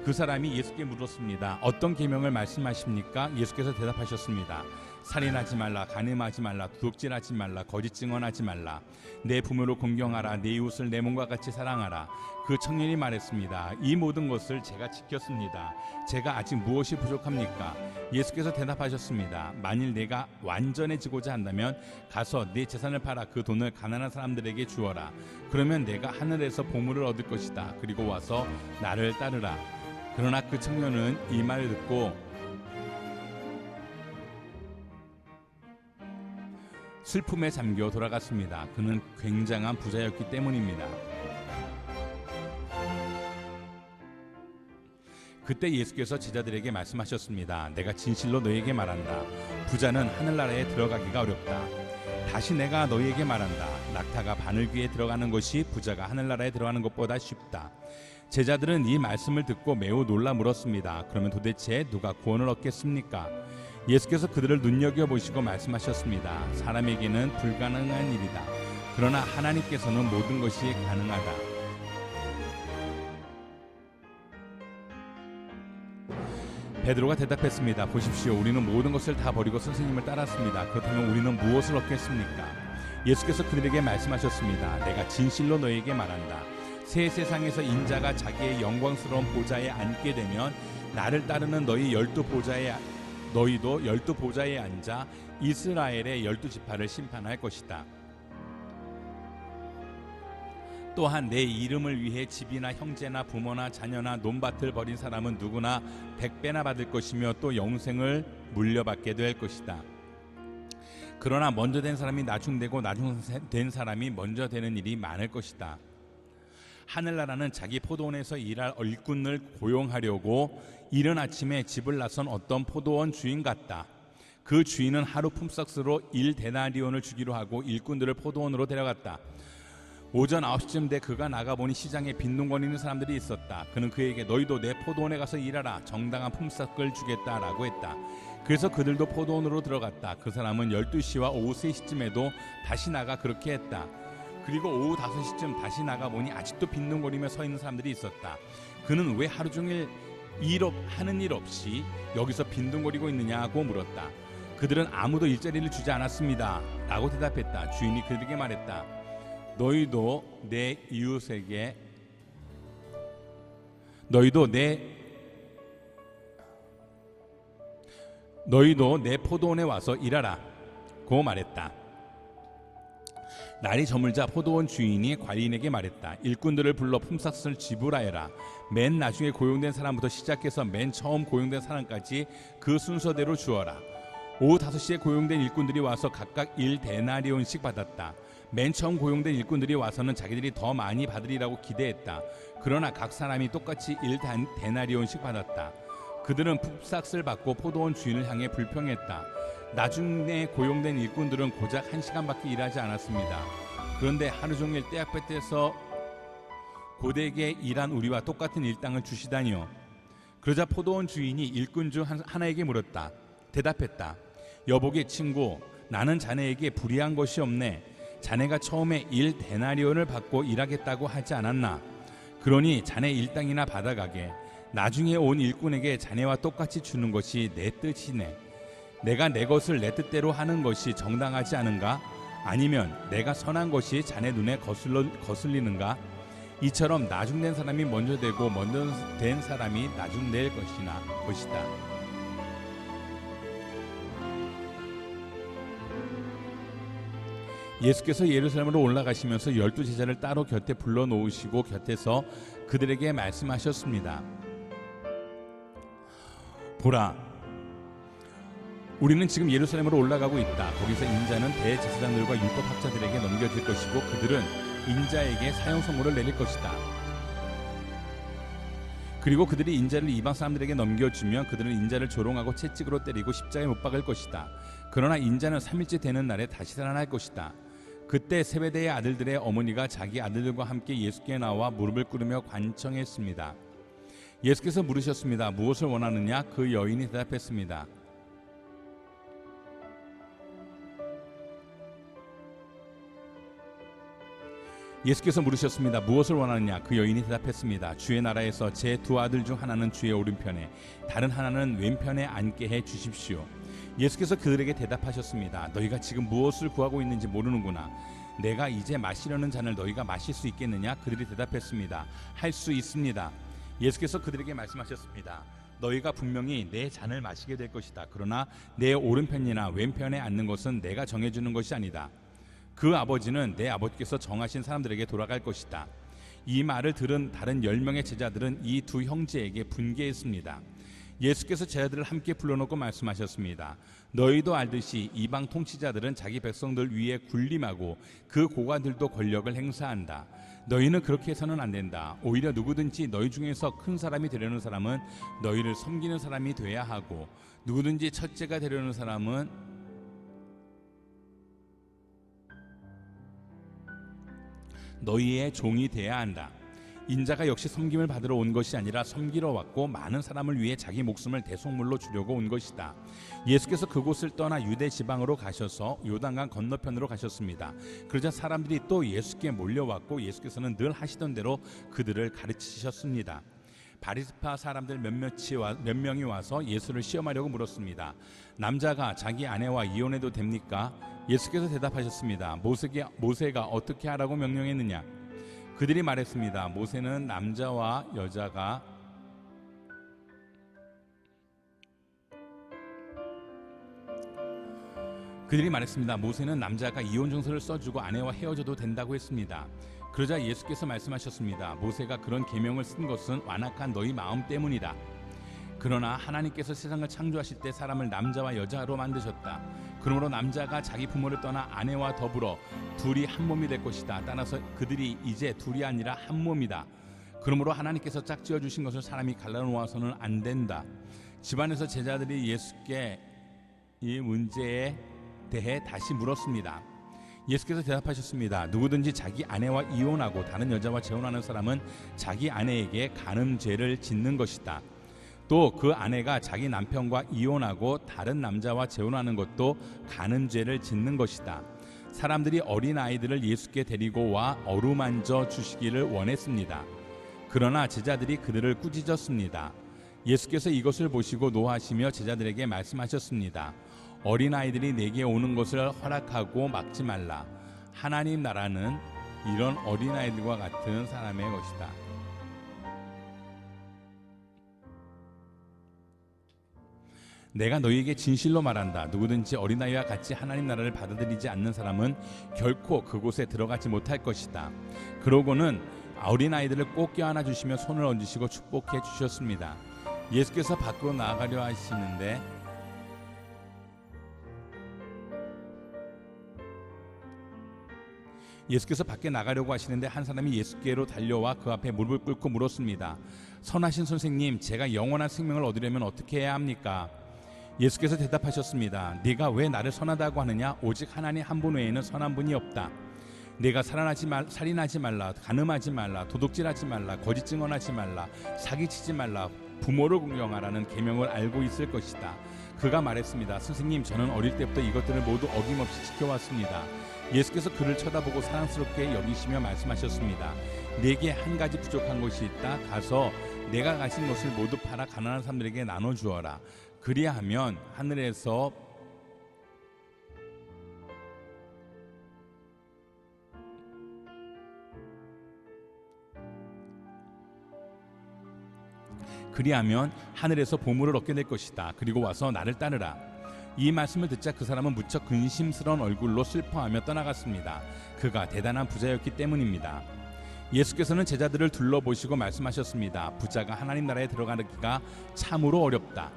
그 사람이 예수께 물었습니다. 어떤 계명을 말씀하십니까? 예수께서 대답하셨습니다. 살인하지 말라, 간음하지 말라, 도둑질하지 말라, 거짓 증언하지 말라, 내 부모를 공경하라, 내 이웃을 내 몸과 같이 사랑하라. 그 청년이 말했습니다. 이 모든 것을 제가 지켰습니다. 제가 아직 무엇이 부족합니까? 예수께서 대답하셨습니다. 만일 내가 완전해지고자 한다면 가서 네 재산을 팔아 그 돈을 가난한 사람들에게 주어라. 그러면 내가 하늘에서 보물을 얻을 것이다. 그리고 와서 나를 따르라. 그러나 그 청년은 이 말을 듣고 슬픔에 잠겨 돌아갔습니다. 그는 굉장한 부자였기 때문입니다. 그때 예수께서 제자들에게 말씀하셨습니다. 내가 진실로 너희에게 말한다. 부자는 하늘나라에 들어가기가 어렵다. 다시 내가 너희에게 말한다. 낙타가 바늘귀에 들어가는 것이 부자가 하늘나라에 들어가는 것보다 쉽다. 제자들은 이 말씀을 듣고 매우 놀라 물었습니다. 그러면 도대체 누가 구원을 얻겠습니까? 예수께서 그들을 눈여겨보시고 말씀하셨습니다. 사람에게는 불가능한 일이다. 그러나 하나님께서는 모든 것이 가능하다. 베드로가 대답했습니다. 보십시오. 우리는 모든 것을 다 버리고 선생님을 따랐습니다. 그렇다면 우리는 무엇을 얻겠습니까? 예수께서 그들에게 말씀하셨습니다. 내가 진실로 너희에게 말한다. 새 세상에서 인자가 자기의 영광스러운 보좌에 앉게 되면 나를 따르는 너희도 12보좌에 앉아 이스라엘의 12지파를 심판할 것이다. 또한 내 이름을 위해 집이나 형제나 부모나 자녀나 논밭을 버린 사람은 누구나 100배나 받을 것이며 또 영생을 물려받게 될 것이다. 그러나 먼저 된 사람이 나중되고 나중된 사람이 먼저 되는 일이 많을 것이다. 하늘나라는 자기 포도원에서 일할 일꾼을 고용하려고 이른 아침에 집을 나선 어떤 포도원 주인 같다. 그 주인은 하루 품삯으로 1데나리온을 주기로 하고 일꾼들을 포도원으로 데려갔다. 오전 9시쯤 돼 그가 나가보니 시장에 빈둥거리는 사람들이 있었다. 그는 그에게 너희도 내 포도원에 가서 일하라. 정당한 품삯을 주겠다라고 했다. 그래서 그들도 포도원으로 들어갔다. 그 사람은 12시와 오후 3시쯤에도 다시 나가 그렇게 했다. 그리고 오후 5시쯤 다시 나가보니 아직도 빈둥거리며 서 있는 사람들이 있었다. 그는 왜 하루 종일 하는 일 없이 여기서 빈둥거리고 있느냐고 물었다. 그들은 아무도 일자리를 주지 않았습니다 라고 대답했다. 주인이 그들에게 말했다. 너희도 내 포도원에 와서 일하라 고 말했다. 날이 저물자 포도원 주인이 관리인에게 말했다. 일꾼들을 불러 품삯을 지불하여라. 맨 나중에 고용된 사람부터 시작해서 맨 처음 고용된 사람까지 그 순서대로 주어라. 오후 5시에 고용된 일꾼들이 와서 각각 1데나리온씩 받았다. 맨 처음 고용된 일꾼들이 와서는 자기들이 더 많이 받으리라고 기대했다. 그러나 각 사람이 똑같이 1데나리온씩 받았다. 그들은 품삯을 받고 포도원 주인을 향해 불평했다. 나중에 고용된 일꾼들은 고작 1시간밖에 일하지 않았습니다. 그런데 하루 종일 떼약볕에서 고되게 일한 우리와 똑같은 일당을 주시다니요. 그러자 포도원 주인이 일꾼 중 하나에게 물었다. 대답했다. 여보게 친구, 나는 자네에게 불의한 것이 없네. 자네가 처음에 1데나리온을 받고 일하겠다고 하지 않았나? 그러니 자네 일당이나 받아가게. 나중에 온 일꾼에게 자네와 똑같이 주는 것이 내 뜻이네. 내가 내 것을 내 뜻대로 하는 것이 정당하지 않은가? 아니면 내가 선한 것이 자네 눈에 거슬리는가? 이처럼 나중된 사람이 먼저 되고 먼저 된 사람이 나중될 것이다. 예수께서 예루살렘으로 올라가시면서 12제자를 따로 곁에 불러놓으시고 곁에서 그들에게 말씀하셨습니다. 보라, 우리는 지금 예루살렘으로 올라가고 있다. 거기서 인자는 대제사장들과 율법학자들에게 넘겨질 것이고 그들은 인자에게 사형 선고를 내릴 것이다. 그리고 그들이 인자를 이방 사람들에게 넘겨주면 그들은 인자를 조롱하고 채찍으로 때리고 십자가에 못 박을 것이다. 그러나 인자는 3일째 되는 날에 다시 살아날 것이다. 그때 세베대의 아들들의 어머니가 자기 아들들과 함께 예수께 나와 무릎을 꿇으며 관청했습니다. 예수께서 물으셨습니다. 무엇을 원하느냐? 그 여인이 대답했습니다. 예수께서 물으셨습니다. 무엇을 원하느냐? 그 여인이 대답했습니다. 주의 나라에서 제 2 아들 중 하나는 주의 오른편에 다른 하나는 왼편에 앉게 해 주십시오. 예수께서 그들에게 대답하셨습니다. 너희가 지금 무엇을 구하고 있는지 모르는구나. 내가 이제 마시려는 잔을 너희가 마실 수 있겠느냐? 그들이 대답했습니다. 할 수 있습니다. 예수께서 그들에게 말씀하셨습니다. 너희가 분명히 내 잔을 마시게 될 것이다. 그러나 내 오른편이나 왼편에 앉는 것은 내가 정해주는 것이 아니다. 그 아버지는 내 아버지께서 정하신 사람들에게 돌아갈 것이다. 이 말을 들은 다른 10명의 제자들은 이 2 형제에게 분개했습니다. 예수께서 제자들을 함께 불러놓고 말씀하셨습니다. 너희도 알듯이 이방 통치자들은 자기 백성들 위에 군림하고 그 고관들도 권력을 행사한다. 너희는 그렇게 해서는 안 된다. 오히려 누구든지 너희 중에서 큰 사람이 되려는 사람은 너희를 섬기는 사람이 돼야 하고 누구든지 첫째가 되려는 사람은 너희의 종이 돼야 한다. 인자가 역시 섬김을 받으러 온 것이 아니라 섬기러 왔고 많은 사람을 위해 자기 목숨을 대속물로 주려고 온 것이다. 예수께서 그곳을 떠나 유대 지방으로 가셔서 요단강 건너편으로 가셨습니다. 그러자 사람들이 또 예수께 몰려왔고 예수께서는 늘 하시던 대로 그들을 가르치셨습니다. 바리새파 사람들 몇 명이 와서 예수를 시험하려고 물었습니다. 남자가 자기 아내와 이혼해도 됩니까? 예수께서 대답하셨습니다. 모세가 어떻게 하라고 명령했느냐? 그들이 말했습니다. 모세는 남자와 여자가 이혼 증서를 써주고 아내와 헤어져도 된다고 했습니다. 그러자 예수께서 말씀하셨습니다. 모세가 그런 계명을 쓴 것은 완악한 너희 마음 때문이다. 그러나 하나님께서 세상을 창조하실 때 사람을 남자와 여자로 만드셨다. 그러므로 남자가 자기 부모를 떠나 아내와 더불어 둘이 한 몸이 될 것이다. 따라서 그들이 이제 둘이 아니라 한 몸이다. 그러므로 하나님께서 짝지어 주신 것을 사람이 갈라놓아서는 안 된다. 집안에서 제자들이 예수께 이 문제에 대해 다시 물었습니다. 예수께서 대답하셨습니다. 누구든지 자기 아내와 이혼하고 다른 여자와 재혼하는 사람은 자기 아내에게 간음죄를 짓는 것이다. 또 그 아내가 자기 남편과 이혼하고 다른 남자와 재혼하는 것도 간음죄를 짓는 것이다. 사람들이 어린 아이들을 예수께 데리고 와 어루만져 주시기를 원했습니다. 그러나 제자들이 그들을 꾸짖었습니다. 예수께서 이것을 보시고 노하시며 제자들에게 말씀하셨습니다. 어린아이들이 내게 오는 것을 허락하고 막지 말라. 하나님 나라는 이런 어린아이들과 같은 사람의 것이다. 내가 너희에게 진실로 말한다. 누구든지 어린아이와 같이 하나님 나라를 받아들이지 않는 사람은 결코 그곳에 들어가지 못할 것이다. 그러고는 어린아이들을 꼭 껴안아 주시며 손을 얹으시고 축복해 주셨습니다. 예수께서 밖으로 나가려 하시는데 예수께서 밖에 나가려고 하시는데 한 사람이 예수께로 달려와 그 앞에 무릎을 꿇고 물었습니다. 선하신 선생님, 제가 영원한 생명을 얻으려면 어떻게 해야 합니까? 예수께서 대답하셨습니다. 네가 왜 나를 선하다고 하느냐? 오직 하나님 한 분 외에는 선한 분이 없다. 네가 살인하지 말라, 간음하지 말라, 도둑질하지 말라, 거짓 증언하지 말라, 사기치지 말라, 부모를 공경하라는 계명을 알고 있을 것이다. 그가 말했습니다. 선생님, 저는 어릴 때부터 이것들을 모두 어김없이 지켜왔습니다. 예수께서 그를 쳐다보고 사랑스럽게 여기시며 말씀하셨습니다. 네게 한 가지 부족한 것이 있다. 가서 내가 가진 것을 모두 팔아 가난한 사람들에게 나눠주어라. 그리하면 하늘에서 보물을 얻게 될 것이다. 그리고 와서 나를 따르라. 이 말씀을 듣자 그 사람은 무척 근심스러운 얼굴로 슬퍼하며 떠나갔습니다. 그가 대단한 부자였기 때문입니다. 예수께서는 제자들을 둘러보시고 말씀하셨습니다. 부자가 하나님 나라에 들어가기가 참으로 어렵다.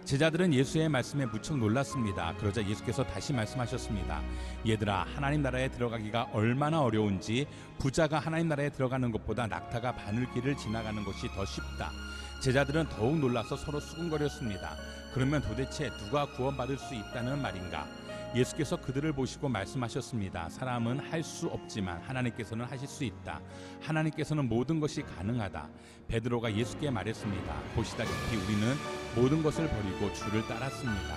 제자들은 예수의 말씀에 무척 놀랐습니다. 그러자 예수께서 다시 말씀하셨습니다. 얘들아, 하나님 나라에 들어가기가 얼마나 어려운지 부자가 하나님 나라에 들어가는 것보다 낙타가 바늘길을 지나가는 것이 더 쉽다. 제자들은 더욱 놀라서 서로 수군거렸습니다. 그러면 도대체 누가 구원받을 수 있다는 말인가? 예수께서 그들을 보시고 말씀하셨습니다. 사람은 할 수 없지만 하나님께서는 하실 수 있다. 하나님께서는 모든 것이 가능하다. 베드로가 예수께 말했습니다. 보시다시피 우리는 모든 것을 버리고 주를 따랐습니다.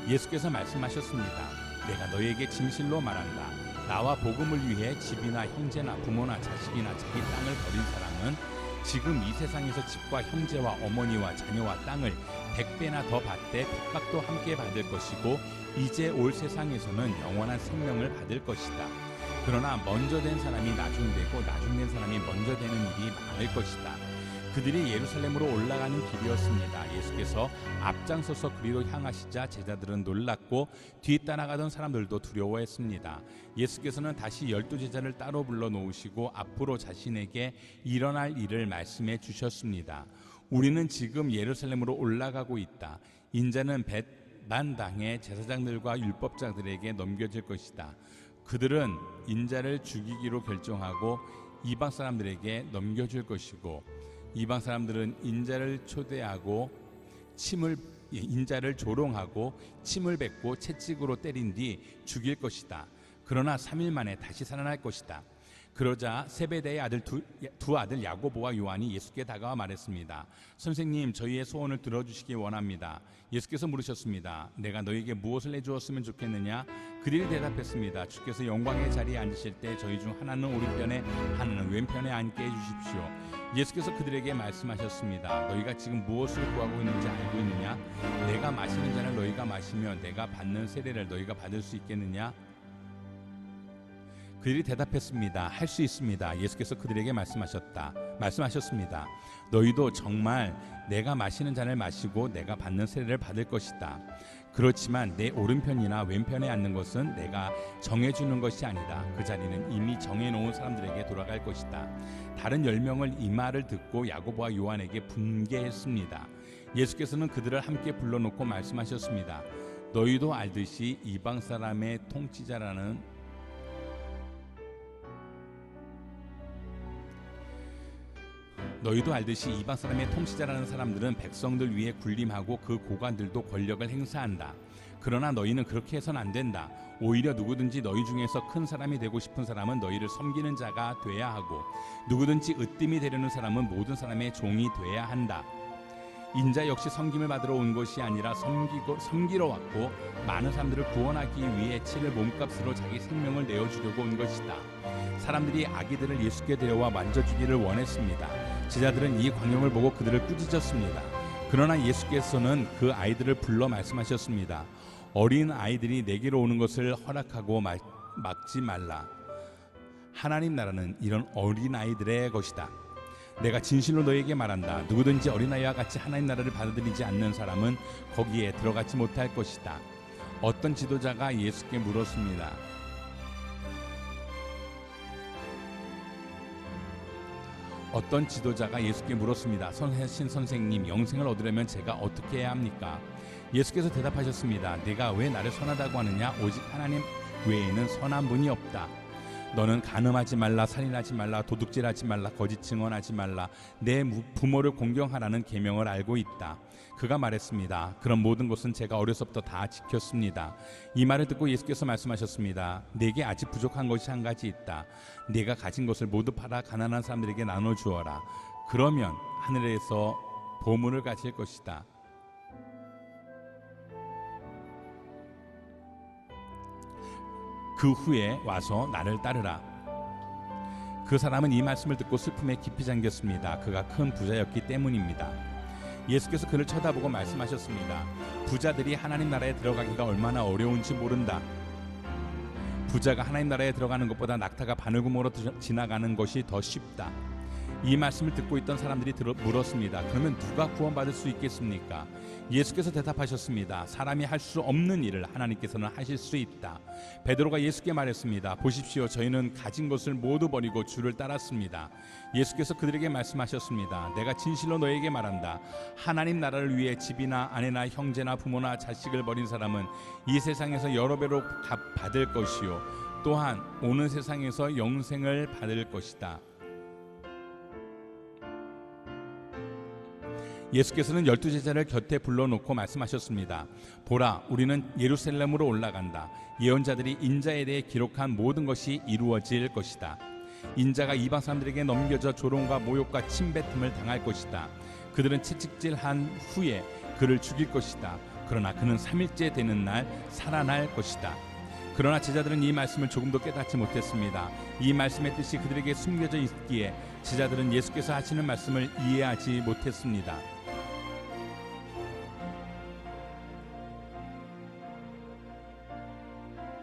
예수께서 말씀하셨습니다. 내가 너희에게 진실로 말한다. 나와 복음을 위해 집이나 형제나 부모나 자식이나 자기 땅을 버린 사람은 지금 이 세상에서 집과 형제와 어머니와 자녀와 땅을 100배나 더 받되 핍박도 함께 받을 것이고 이제 올 세상에서는 영원한 생명을 받을 것이다. 그러나 먼저 된 사람이 나중되고 나중된 사람이 먼저 되는 일이 많을 것이다. 그들이 예루살렘으로 올라가는 길이었습니다. 예수께서 앞장서서 그리로 향하시자 제자들은 놀랐고 뒤따라가던 사람들도 두려워했습니다. 예수께서는 다시 12제자를 따로 불러 놓으시고 앞으로 자신에게 일어날 일을 말씀해 주셨습니다. 우리는 지금 예루살렘으로 올라가고 있다. 인자는 벳만당의 제사장들과 율법자들에게 넘겨질 것이다. 그들은 인자를 죽이기로 결정하고 이방 사람들에게 넘겨줄 것이고 이방 사람들은 인자를 초대하고 인자를 조롱하고 침을 뱉고 채찍으로 때린 뒤 죽일 것이다. 그러나 3일 만에 다시 살아날 것이다. 그러자 세베대의 두 아들 야고보와 요한이 예수께 다가와 말했습니다. 선생님, 저희의 소원을 들어주시기 원합니다. 예수께서 물으셨습니다. 내가 너희에게 무엇을 해주었으면 좋겠느냐? 그들이 대답했습니다. 주께서 영광의 자리에 앉으실 때 저희 중 하나는 오른편에 하나는 왼편에 앉게 해주십시오. 예수께서 그들에게 말씀하셨습니다. 너희가 지금 무엇을 구하고 있는지 알고 있느냐? 내가 마시는 잔을 너희가 마시며 내가 받는 세례를 너희가 받을 수 있겠느냐? 그들이 대답했습니다. 할 수 있습니다. 예수께서 그들에게 말씀하셨습니다. 너희도 정말 내가 마시는 잔을 마시고 내가 받는 세례를 받을 것이다. 그렇지만 내 오른편이나 왼편에 앉는 것은 내가 정해주는 것이 아니다. 그 자리는 이미 정해놓은 사람들에게 돌아갈 것이다. 다른 10명을 이 말을 듣고 야고보와 요한에게 분개했습니다. 예수께서는 그들을 함께 불러놓고 말씀하셨습니다. 너희도 알듯이 이방 사람의 통치자라는 사람들은 백성들 위에 군림하고 그 고관들도 권력을 행사한다. 그러나 너희는 그렇게 해서는 안 된다. 오히려 누구든지 너희 중에서 큰 사람이 되고 싶은 사람은 너희를 섬기는 자가 돼야 하고, 누구든지 으뜸이 되려는 사람은 모든 사람의 종이 돼야 한다. 인자 역시 섬김을 받으러 온 것이 아니라 섬기러 왔고, 많은 사람들을 구원하기 위해 치를 몸값으로 자기 생명을 내어주려고 온 것이다. 사람들이 아기들을 예수께 데려와 만져주기를 원했습니다. 제자들은 이 광경을 보고 그들을 꾸짖었습니다. 그러나 예수께서는 그 아이들을 불러 말씀하셨습니다. 어린 아이들이 내게로 오는 것을 허락하고 막지 말라. 하나님 나라는 이런 어린 아이들의 것이다. 내가 진실로 너에게 말한다. 누구든지 어린아이와 같이 하나님 나라를 받아들이지 않는 사람은 거기에 들어가지 못할 것이다. 어떤 지도자가 예수께 물었습니다. 선하신 선생님, 영생을 얻으려면 제가 어떻게 해야 합니까? 예수께서 대답하셨습니다. 네가 왜 나를 선하다고 하느냐? 오직 하나님 외에는 선한 분이 없다. 너는 간음하지 말라, 살인하지 말라, 도둑질하지 말라, 거짓 증언하지 말라, 내 부모를 공경하라는 계명을 알고 있다. 그가 말했습니다. 그런 모든 것은 제가 어려서부터 다 지켰습니다. 이 말을 듣고 예수께서 말씀하셨습니다. 내게 아직 부족한 것이 한 가지 있다. 네가 가진 것을 모두 팔아 가난한 사람들에게 나눠주어라. 그러면 하늘에서 보물을 가질 것이다. 그 후에 와서 나를 따르라. 그 사람은 이 말씀을 듣고 슬픔에 깊이 잠겼습니다. 그가 큰 부자였기 때문입니다. 예수께서 그를 쳐다보고 말씀하셨습니다. 부자들이 하나님 나라에 들어가기가 얼마나 어려운지 모른다. 부자가 하나님 나라에 들어가는 것보다 낙타가 바늘구멍으로 지나가는 것이 더 쉽다. 이 말씀을 듣고 있던 사람들이 물었습니다. 그러면 누가 구원받을 수 있겠습니까? 예수께서 대답하셨습니다. 사람이 할 수 없는 일을 하나님께서는 하실 수 있다. 베드로가 예수께 말했습니다. 보십시오, 저희는 가진 것을 모두 버리고 주를 따랐습니다. 예수께서 그들에게 말씀하셨습니다. 내가 진실로 너에게 말한다. 하나님 나라를 위해 집이나 아내나 형제나 부모나 자식을 버린 사람은 이 세상에서 여러 배로 받을 것이요, 또한 오는 세상에서 영생을 받을 것이다. 예수께서는 12제자를 곁에 불러놓고 말씀하셨습니다. 보라, 우리는 예루살렘으로 올라간다. 예언자들이 인자에 대해 기록한 모든 것이 이루어질 것이다. 인자가 이방 사람들에게 넘겨져 조롱과 모욕과 침뱉음을 당할 것이다. 그들은 채찍질한 후에 그를 죽일 것이다. 그러나 그는 3일째 되는 날 살아날 것이다. 그러나 제자들은 이 말씀을 조금도 깨닫지 못했습니다. 이 말씀의 뜻이 그들에게 숨겨져 있기에 제자들은 예수께서 하시는 말씀을 이해하지 못했습니다.